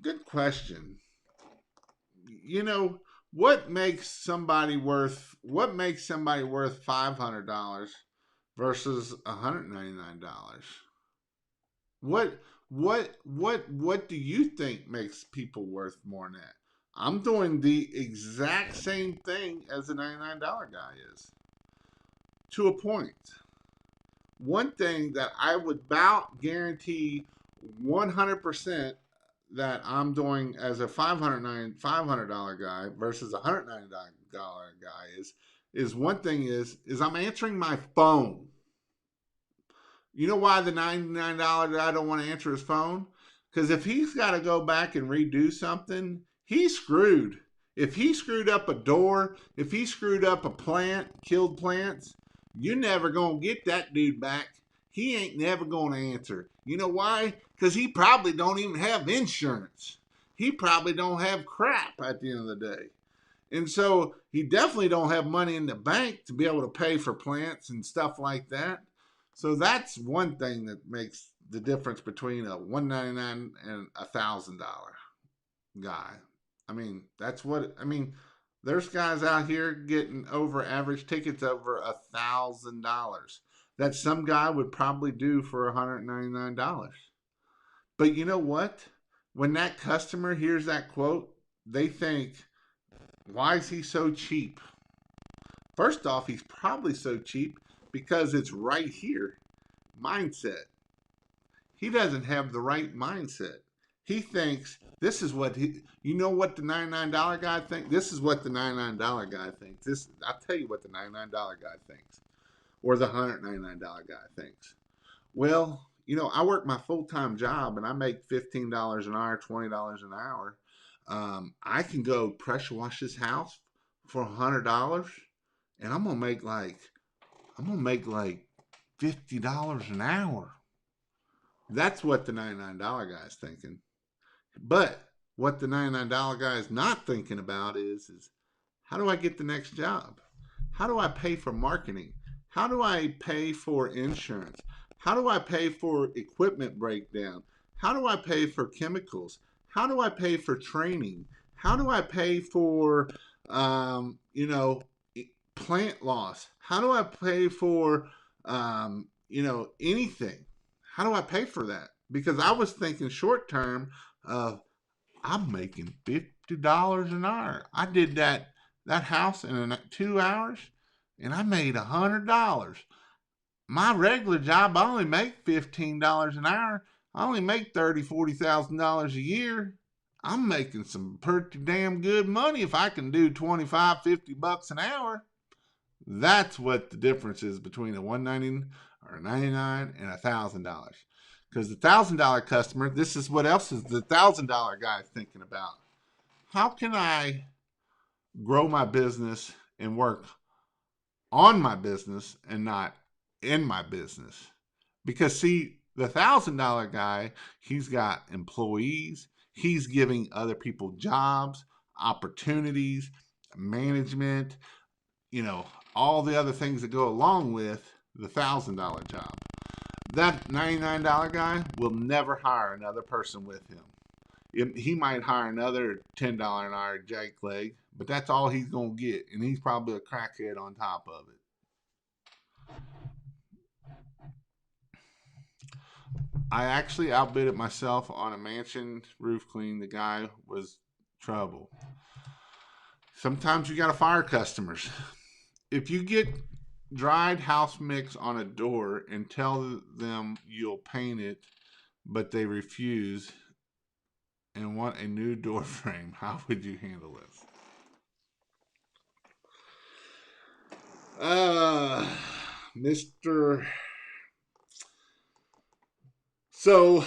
Good question. You know, what makes somebody worth $500 versus $199? What do you think makes people worth more than that? I'm doing the exact same thing as the $99 guy is. To a point. One thing that I would about guarantee 100% that I'm doing as a $500 guy versus a $199 guy is one thing is I'm answering my phone. You know why the $99 guy don't want to answer his phone? Because if he's got to go back and redo something, he's screwed. If he screwed up a door, if he screwed up a plant, killed plants, you're never going to get that dude back. He ain't never going to answer. You know why? Because he probably don't even have insurance. He probably don't have crap at the end of the day. And so he definitely don't have money in the bank to be able to pay for plants and stuff like that. So that's one thing that makes the difference between a $199 and $1,000 guy. I mean, there's guys out here getting over average tickets over $1,000 that some guy would probably do for $199. But you know what? When that customer hears that quote, they think, why is he so cheap? First off, he's probably so cheap because it's right here. Mindset. He doesn't have the right mindset. He thinks this is what you know what the $99 guy thinks? This is what the $99 guy thinks. I'll tell you what the $99 guy thinks. Or the $199 guy thinks. Well, I work my full time job and I make $15 an hour, $20 an hour. I can go pressure wash this house for $100, and I'm gonna make like $50 an hour. That's what the $99 guy's thinking. But what the $99 guy is not thinking about is how do I get the next job? How do I pay for marketing? How do I pay for insurance? How do I pay for equipment breakdown? How do I pay for chemicals? How do I pay for training? How do I pay for, um, you know, plant loss? How do I pay for, anything? How do I pay for that? Because I was thinking short term of I'm making $50 an hour. I did that house in 2 hours, and I made $100. My regular job, I only make $15 an hour. I only make $40,000 a year. I'm making some pretty damn good money if I can do 25, $50 an hour. That's what the difference is between a 190 or a 99 and $1,000. Because the $1,000 customer, this is what else is the $1,000 guy thinking about. How can I grow my business and work on my business and not in my business? Because see, the $1,000 guy, he's got employees, he's giving other people jobs, opportunities, management, all the other things that go along with the $1,000 job. That $99 guy will never hire another person with him. He might hire another $10 an hour jack leg, but that's all he's going to get. And he's probably a crackhead on top of it. I actually outbid it myself on a mansion roof clean. The guy was trouble. Sometimes you got to fire customers. If you get dried house mix on a door and tell them you'll paint it, but they refuse and want a new door frame, how would you handle this? Uh, Mr. So,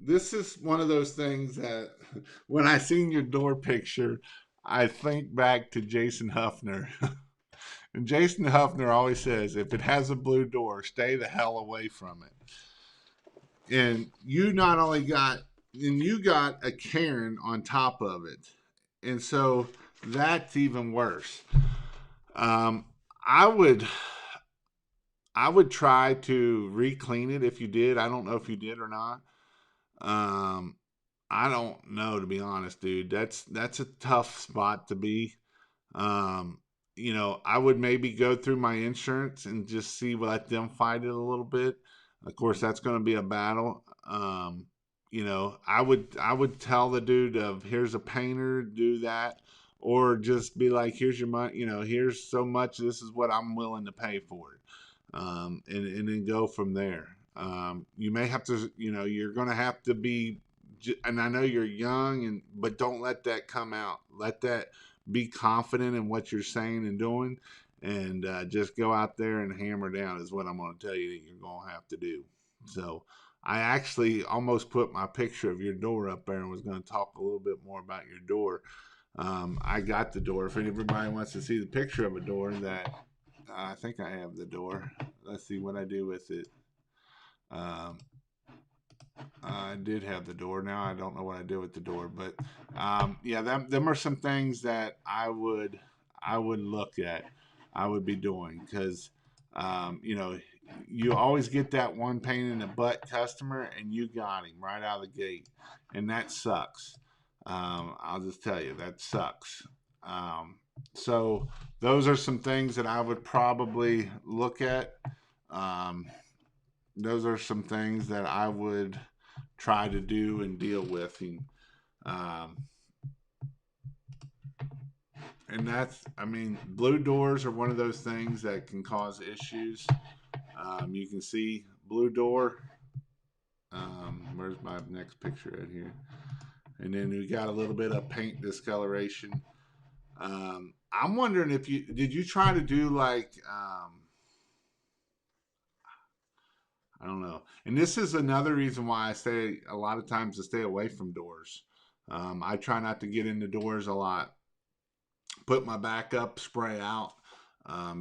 this is one of those things that when I seen your door picture, I think back to Jason Huffner. And Jason Huffner always says, if it has a blue door, stay the hell away from it. And you got a Karen on top of it. And so that's even worse. Um, I would try to re-clean it if you did. I don't know if you did or not. Um, I don't know, to be honest, dude. That's a tough spot to be. Um, I would maybe go through my insurance and just let them fight it a little bit. Of course, that's going to be a battle. I would tell the dude of here's a painter, do that, or just be like, here's your money. Here's so much. This is what I'm willing to pay for it, and then go from there. You may have to, you're going to have to be, and I know you're young, but don't let that come out. Let that be confident in what you're saying and doing, and just go out there and hammer down is what I'm going to tell you that you're going to have to do. So I actually almost put my picture of your door up there and was going to talk a little bit more about your door. I got the door. If everybody wants to see the picture of a door, that I think I have the door. Let's see what I do with it. Um, I did have the door. Now I don't know what I did with the door, but yeah, them are some things that I would look at. I would be doing because you always get that one pain in the butt customer, and you got him right out of the gate, and that sucks. I'll just tell you that sucks. So those are some things that I would probably look at. Um, those are some things that I would try to do and deal with. Um, and blue doors are one of those things that can cause issues. You can see blue door. Where's my next picture right here? And then we got a little bit of paint discoloration. I'm wondering if did you try to do like, I don't know. And this is another reason why I say a lot of times to stay away from doors. I try not to get into doors a lot. Put my back up, spray out,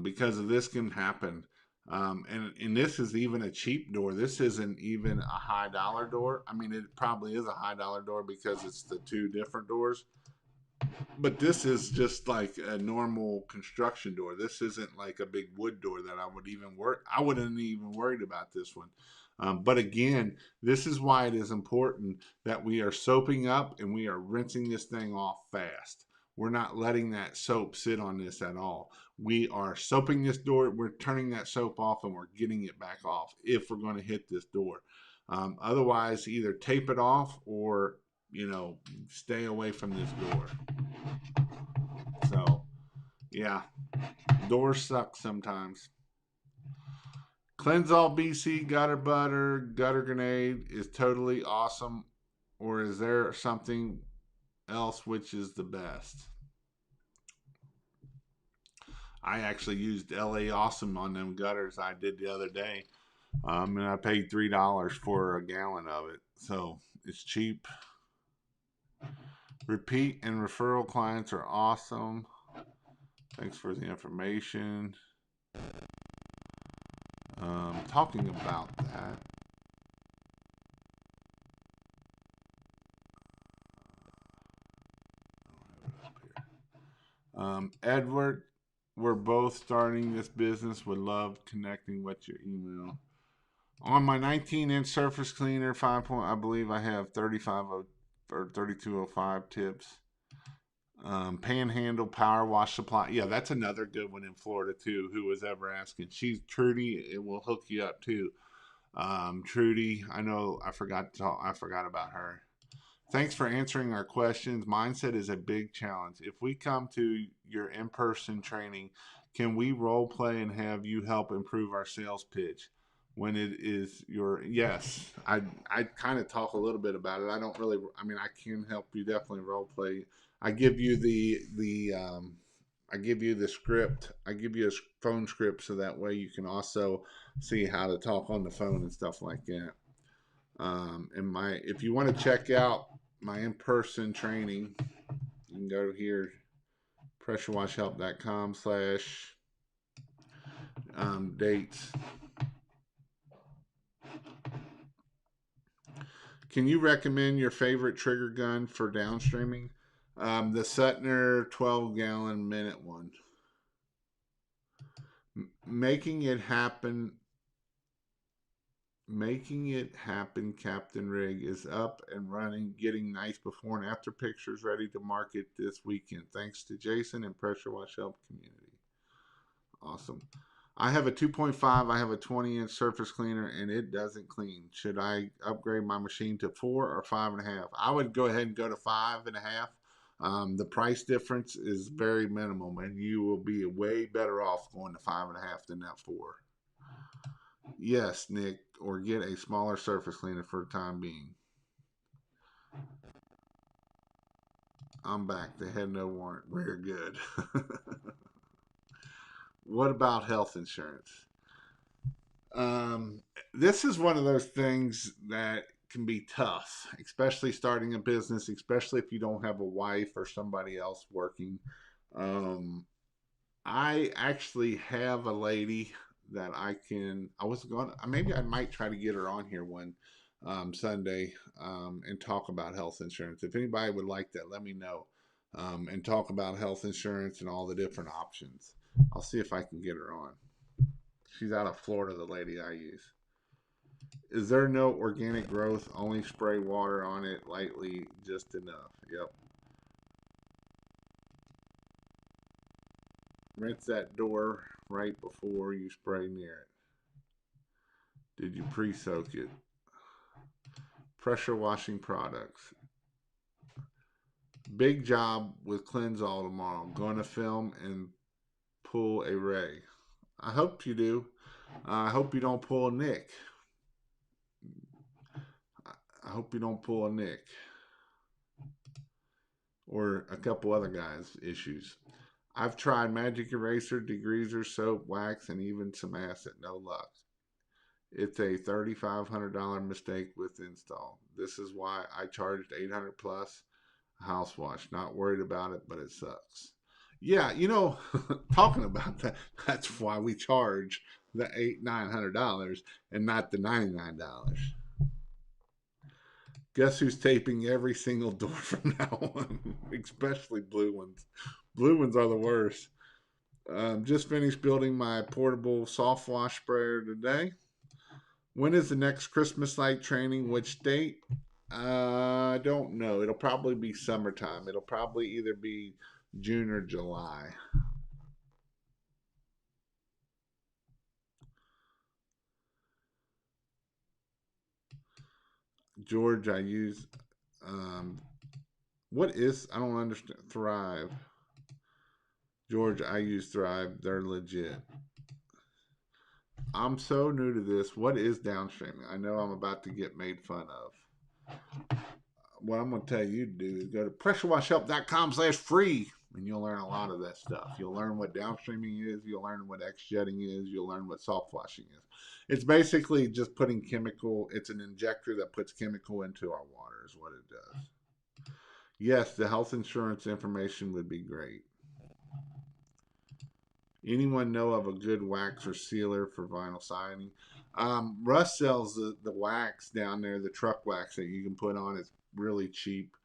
because of this can happen. And this is even a cheap door. This isn't even a high dollar door. I mean, it probably is a high dollar door because it's the two different doors. But this is just like a normal construction door. This isn't like a big wood door that I would even work. I wouldn't even worried about this one. But again, this is why it is important that we are soaping up and we are rinsing this thing off fast. We're not letting that soap sit on this at all. We are soaping this door. We're turning that soap off and we're getting it back off if we're going to hit this door. Otherwise, either tape it off or, stay away from this door. So, yeah, doors suck sometimes. Cleansall BC gutter butter gutter grenade is totally awesome, or is there something else which is the best? I actually used LA Awesome on them gutters I did the other day, and I paid $3 for a gallon of it, so it's cheap. Repeat and referral clients are awesome. Thanks for the information. Talking about that, Edward, we're both starting this business. Would love connecting with your email. On my 19-inch surface cleaner, 5 point, I believe I have 35 or 3205 tips. Panhandle Power Wash Supply. Yeah, that's another good one in Florida too. Who was ever asking? She's Trudy. It will hook you up too. Trudy, I know I forgot about her. Thanks for answering our questions. Mindset is a big challenge. If we come to your in-person training, can we role play and have you help improve our sales pitch? When it is your yes, I kind of talk a little bit about it. I don't really. I mean, I can help you definitely role play. I give you I give you the script. I give you a phone script so that way you can also see how to talk on the phone and stuff like that. And if you want to check out my in-person training, you can go here, pressurewashhelp.com/dates. Can you recommend your favorite trigger gun for downstreaming? The Suttner 12-gallon minute one. Making it happen. Making it happen, Captain Rig is up and running, getting nice before and after pictures ready to market this weekend. Thanks to Jason and Pressure Wash Help community. Awesome. I have a 2.5. I have a 20-inch surface cleaner, and it doesn't clean. Should I upgrade my machine to 4 or 5.5? I would go ahead and go to 5.5. The price difference is very minimal, and you will be way better off going to 5.5 than that 4. Yes, Nick, or get a smaller surface cleaner for the time being. I'm back. They had no warrant. We're good. What about health insurance? This is one of those things that can be tough, especially starting a business, especially if you don't have a wife or somebody else working. I actually have a lady that maybe I might try to get her on here one Sunday and talk about health insurance. If anybody would like that, let me know and talk about health insurance and all the different options. I'll see if I can get her on. She's out of Florida, the lady I use. Is there no organic growth? Only spray water on it lightly, just enough. Yep. Rinse that door right before you spray near it. Did you pre-soak it? Pressure washing products. Big job with Cleansall tomorrow. Going to film and pull a Ray. I hope you do. I hope you don't pull a Nick. I hope you don't pull a Nick. Or a couple other guys' issues. I've tried magic eraser, degreaser, soap, wax, and even some acid. No luck. It's a $3,500 mistake with install. This is why I charged 800 plus a house wash. Not worried about it, but it sucks. Yeah, talking about that, that's why we charge the $900 and not the $99. Guess who's taping every single door from now on, especially blue ones. Blue ones are the worst. Just finished building my portable soft wash sprayer today. When is the next Christmas light training? Which date? I don't know. It'll probably be summertime. It'll probably either be June or July. George, I use. Um, what is? I don't understand. Thrive. George, I use Thrive. They're legit. I'm so new to this. What is downstreaming? I know I'm about to get made fun of. What I'm going to tell you to do is go to pressurewashhelp.com/free and you'll learn a lot of that stuff. You'll learn what downstreaming is. You'll learn what X-jetting is. You'll learn what soft washing is. It's basically just putting chemical. It's an injector that puts chemical into our water is what it does. Yes, the health insurance information would be great. Anyone know of a good wax or sealer for vinyl siding? Russ sells the wax down there, the truck wax that you can put on. It's really cheap.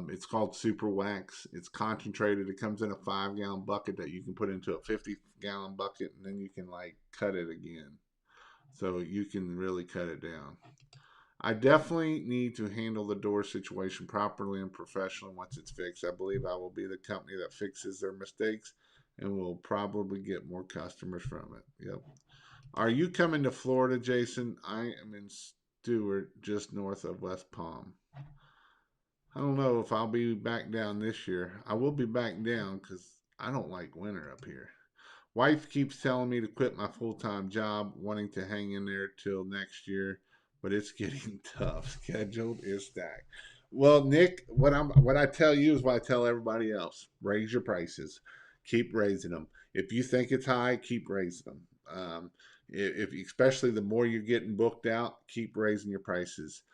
It's called Super Wax. It's concentrated. It comes in a 5-gallon bucket that you can put into a 50-gallon bucket, and then you can like cut it again. So you can really cut it down. I definitely need to handle the door situation properly and professionally once it's fixed. I believe I will be the company that fixes their mistakes and will probably get more customers from it. Yep. Are you coming to Florida, Jason? I am in Stewart, just north of West Palm. I don't know if I'll be back down this year. I will be back down because I don't like winter up here. Wife keeps telling me to quit my full time job, wanting to hang in there till next year, but it's getting tough. Scheduled is stacked. Well, Nick, what I tell you is what I tell everybody else: raise your prices, keep raising them. If you think it's high, keep raising them. If especially the more you're getting booked out, keep raising your prices.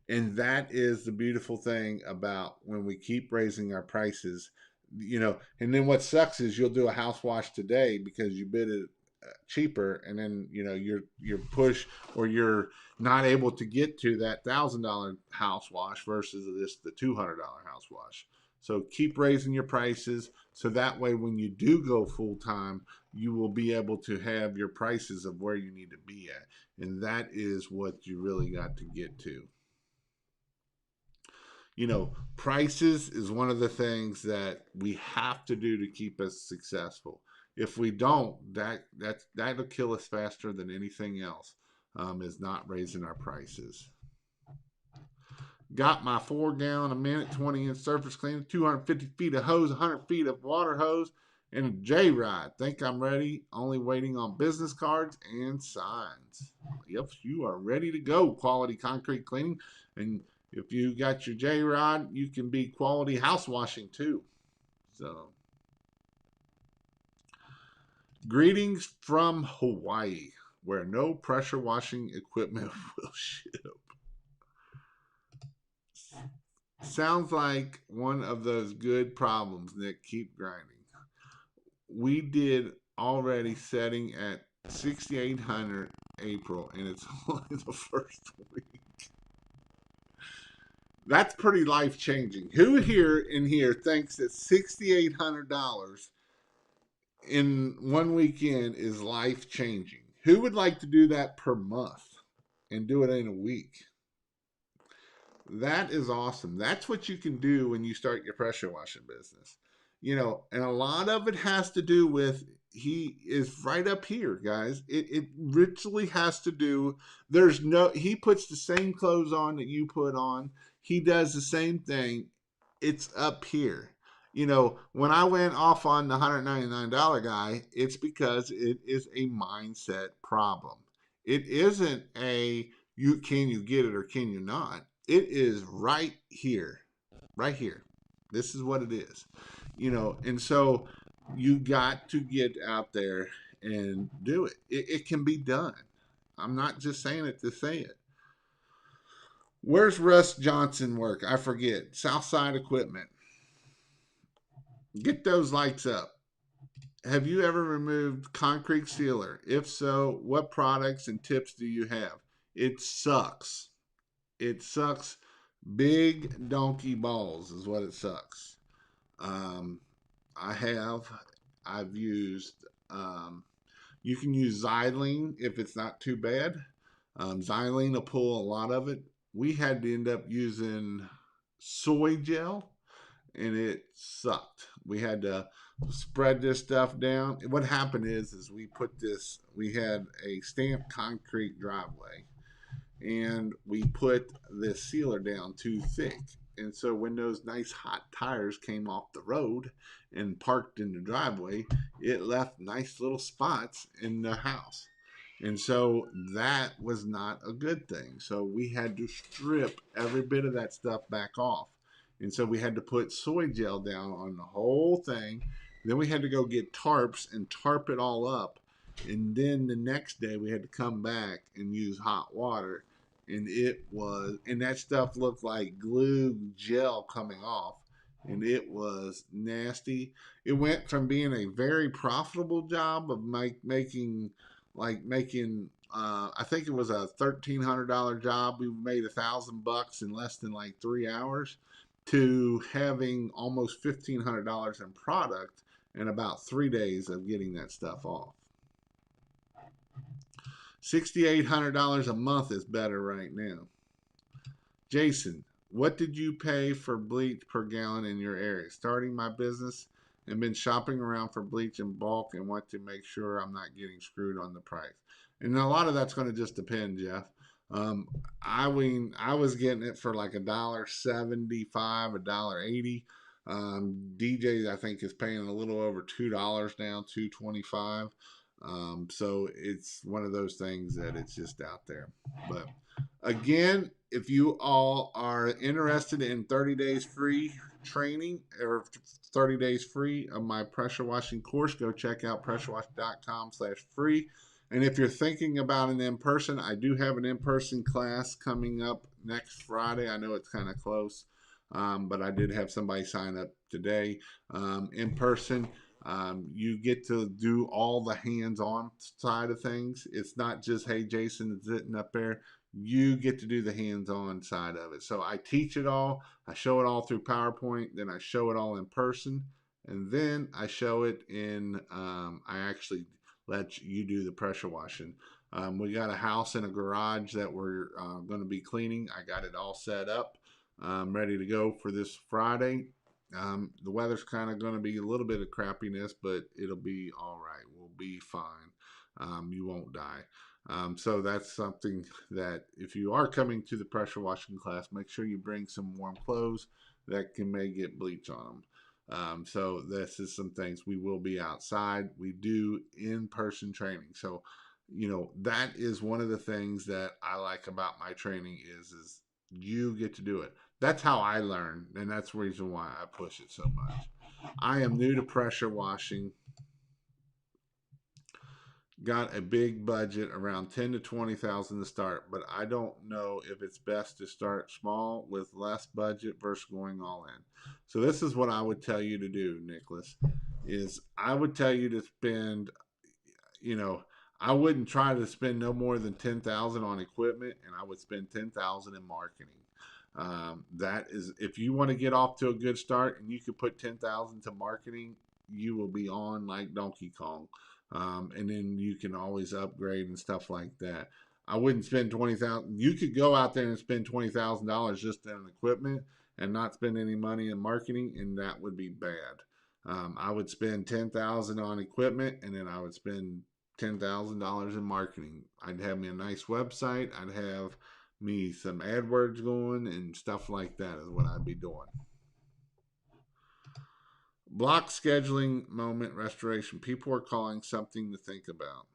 And that is the beautiful thing about when we keep raising our prices. And then what sucks is you'll do a house wash today because you bid it cheaper, and then you're push or you're not able to get to that $1,000 house wash versus the $200 house wash. So keep raising your prices so that way when you do go full time, you will be able to have your prices of where you need to be at, and that is what you really got to get to. Prices is one of the things that we have to do to keep us successful. If we don't, that'll kill us faster than anything else. Is not raising our prices. Got my 4 gallon a minute, 20-inch surface cleaner, 250 feet of hose, 100 feet of water hose, and a J ride. Think I'm ready. Only waiting on business cards and signs. Yep, you are ready to go. Quality concrete cleaning, and if you got your J rod, you can be quality house washing too. So, greetings from Hawaii, where no pressure washing equipment will ship. Sounds like one of those good problems, Nick. Keep grinding. We did already setting at 6,800 April, and it's only the first week. That's pretty life changing. Who here in here thinks that $6,800 in one weekend is life changing? Who would like to do that per month and do it in a week? That is awesome. That's what you can do when you start your pressure washing business. And a lot of it has to do with he is right up here, guys. It richly has to do. He puts the same clothes on that you put on. He does the same thing. It's up here. When I went off on the $199 guy, it's because it is a mindset problem. It isn't can you get it or can you not? It is right here. Right here. This is what it is. And so you got to get out there and do it. It can be done. I'm not just saying it to say it. Where's Russ Johnson work? I forget. Southside Equipment. Get those lights up. Have you ever removed concrete sealer? If so, what products and tips do you have? It sucks. It sucks. Big donkey balls is what it sucks. Um, I have. I've used. You can use xylene if it's not too bad. Xylene will pull a lot of it. We had to end up using soy gel, and it sucked. We had to spread this stuff down. What happened is we put this. We had a stamped concrete driveway, and we put the sealer down too thick. And so when those nice hot tires came off the road and parked in the driveway, it left nice little spots in the house. And so that was not a good thing. So we had to strip every bit of that stuff back off. And so we had to put soy gel down on the whole thing. Then we had to go get tarps and tarp it all up. And then the next day we had to come back and use hot water. And and that stuff looked like glue gel coming off. And it was nasty. It went from being a very profitable job of making I think it was a $1,300 job. We made $1,000 in less than like 3 hours, to having almost $1,500 in product in about 3 days of getting that stuff off. $6,800 a month is better right now. Jason, what did you pay for bleach per gallon in your area? Starting my business and been shopping around for bleach in bulk and want to make sure I'm not getting screwed on the price. And a lot of that's going to just depend, Jeff. Um, I was getting it for like $1.75, $1.80. DJ, I think, is paying a little over $2 now, $2.25. So it's one of those things that it's just out there. But again, if you all are interested in 30 days free training or 30 days free of my pressure washing course, go check out pressurewash.com/free. And if you're thinking about an in-person, I do have an in-person class coming up next Friday. I know it's kind of close, but I did have somebody sign up today. In person, you get to do all the hands-on side of things. It's not just, hey, Jason is sitting up there. You get to do the hands-on side of it. So I teach it all. I show it all through PowerPoint. Then I show it all in person. And then I show it in, I actually let you do the pressure washing. We got a house and a garage that we're going to be cleaning. I got it all set up, ready to go for this Friday. The weather's kind of going to be a little bit of crappiness, but it'll be all right. We'll be fine. You won't die. So that's something that if you are coming to the pressure washing class, make sure you bring some warm clothes that may get bleach on them. So this is some things. We will be outside. We do in-person training. So, that is one of the things that I like about my training is you get to do it. That's how I learn, and that's the reason why I push it so much. I am new to pressure washing. Got a big budget, around 10 to 20,000 to start, but I don't know if it's best to start small with less budget versus going all in. So this is what I would tell you to do, Nicholas, is I would tell you to spend, I wouldn't try to spend no more than 10,000 on equipment, and I would spend 10,000 in marketing. That is, if you want to get off to a good start and you could put 10,000 to marketing, you will be on like Donkey Kong. And then you can always upgrade and stuff like that. I wouldn't spend 20,000. You could go out there and spend $20,000 just on equipment and not spend any money in marketing, and that would be bad. I would spend 10,000 on equipment, and then I would spend $10,000 in marketing. I'd have me a nice website. I'd have me some AdWords going and stuff like that is what I'd be doing. Block scheduling moment restoration. People are calling, something to think about.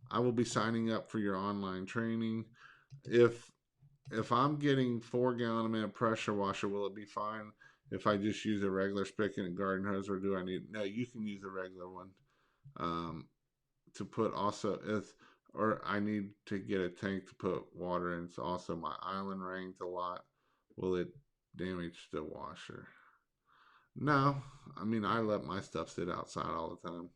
I will be signing up for your online training. If I'm getting 4 gallon a minute pressure washer, will it be fine if I just use a regular spigot and garden hose, or do I need? No, you can use a regular one. To put also, Or I need to get a tank to put water in. So also my island rains a lot. Will it damage the washer? No. I mean, I let my stuff sit outside all the time.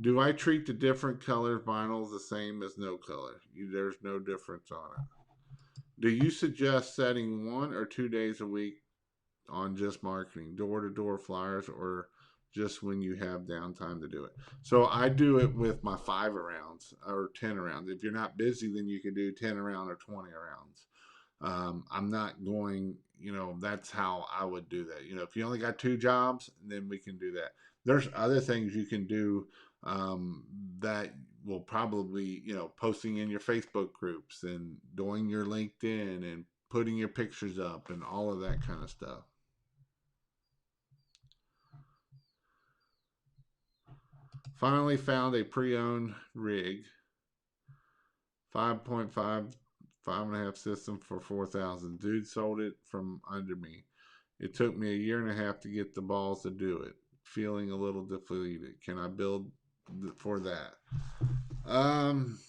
Do I treat the different color vinyls the same as no color? There's no difference on it. Do you suggest setting 1 or 2 days a week on just marketing, door to door flyers, or just when you have downtime to do it? So I do it with my 5 arounds or 10 arounds. If you're not busy, then you can do 10 around or 20 arounds. I'm not going, that's how I would do that. If you only got 2 jobs, then we can do that. There's other things you can do that will probably, posting in your Facebook groups and doing your LinkedIn and putting your pictures up and all of that kind of stuff. Finally found a pre-owned rig, 5.5, 5.5 system for 4,000. Dude sold it from under me. It took me a year and a half to get the balls to do it. Feeling a little deflated. Can I build for that? Um,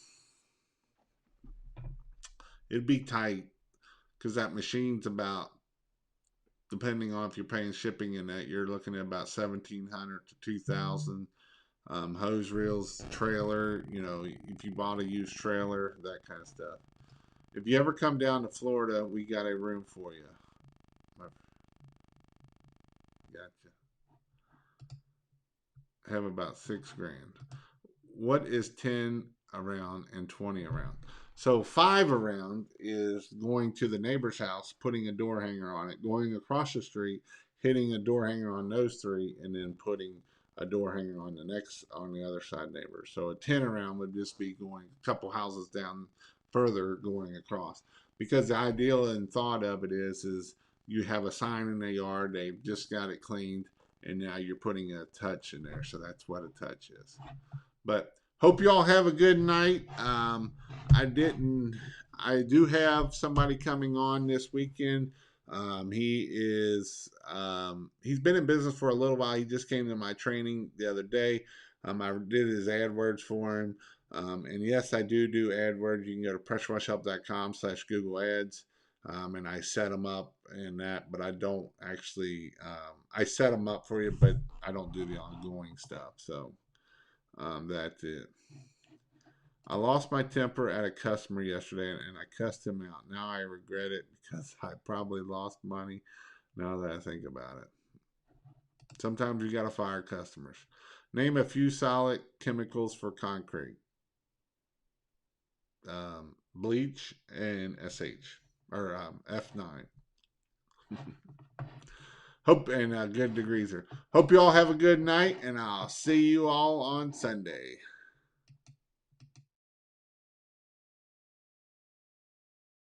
it'd be tight because that machine's about, depending on if you're paying shipping and that, you're looking at about 1,700 to 2,000. Hose reels, trailer. If you bought a used trailer, that kind of stuff. If you ever come down to Florida, we got a room for you. Gotcha. Have about 6 grand. What is 10 around and 20 around? So 5 around is going to the neighbor's house, putting a door hanger on it, going across the street, hitting a door hanger on those 3, and then putting a door hanger on the other side neighbor. So a 10 around would just be going a couple houses down further, going across. Because the ideal and thought of it is you have a sign in the yard, they've just got it cleaned, and now you're putting a touch in there. So that's what a touch is. But hope you all have a good night. I didn't. I do have somebody coming on this weekend. He's been in business for a little while. He just came to my training the other day. I did his AdWords for him. And yes, I do AdWords. You can go to pressurewashhelp.com/Google Ads. And I set them up and that, but I don't actually, I set them up for you, but I don't do the ongoing stuff. So, that's it. I lost my temper at a customer yesterday and I cussed him out. Now I regret it because I probably lost money now that I think about it. Sometimes you got to fire customers. Name a few solid chemicals for concrete: bleach and SH or F9. Hope and good degreaser. Hope you all have a good night, and I'll see you all on Sunday.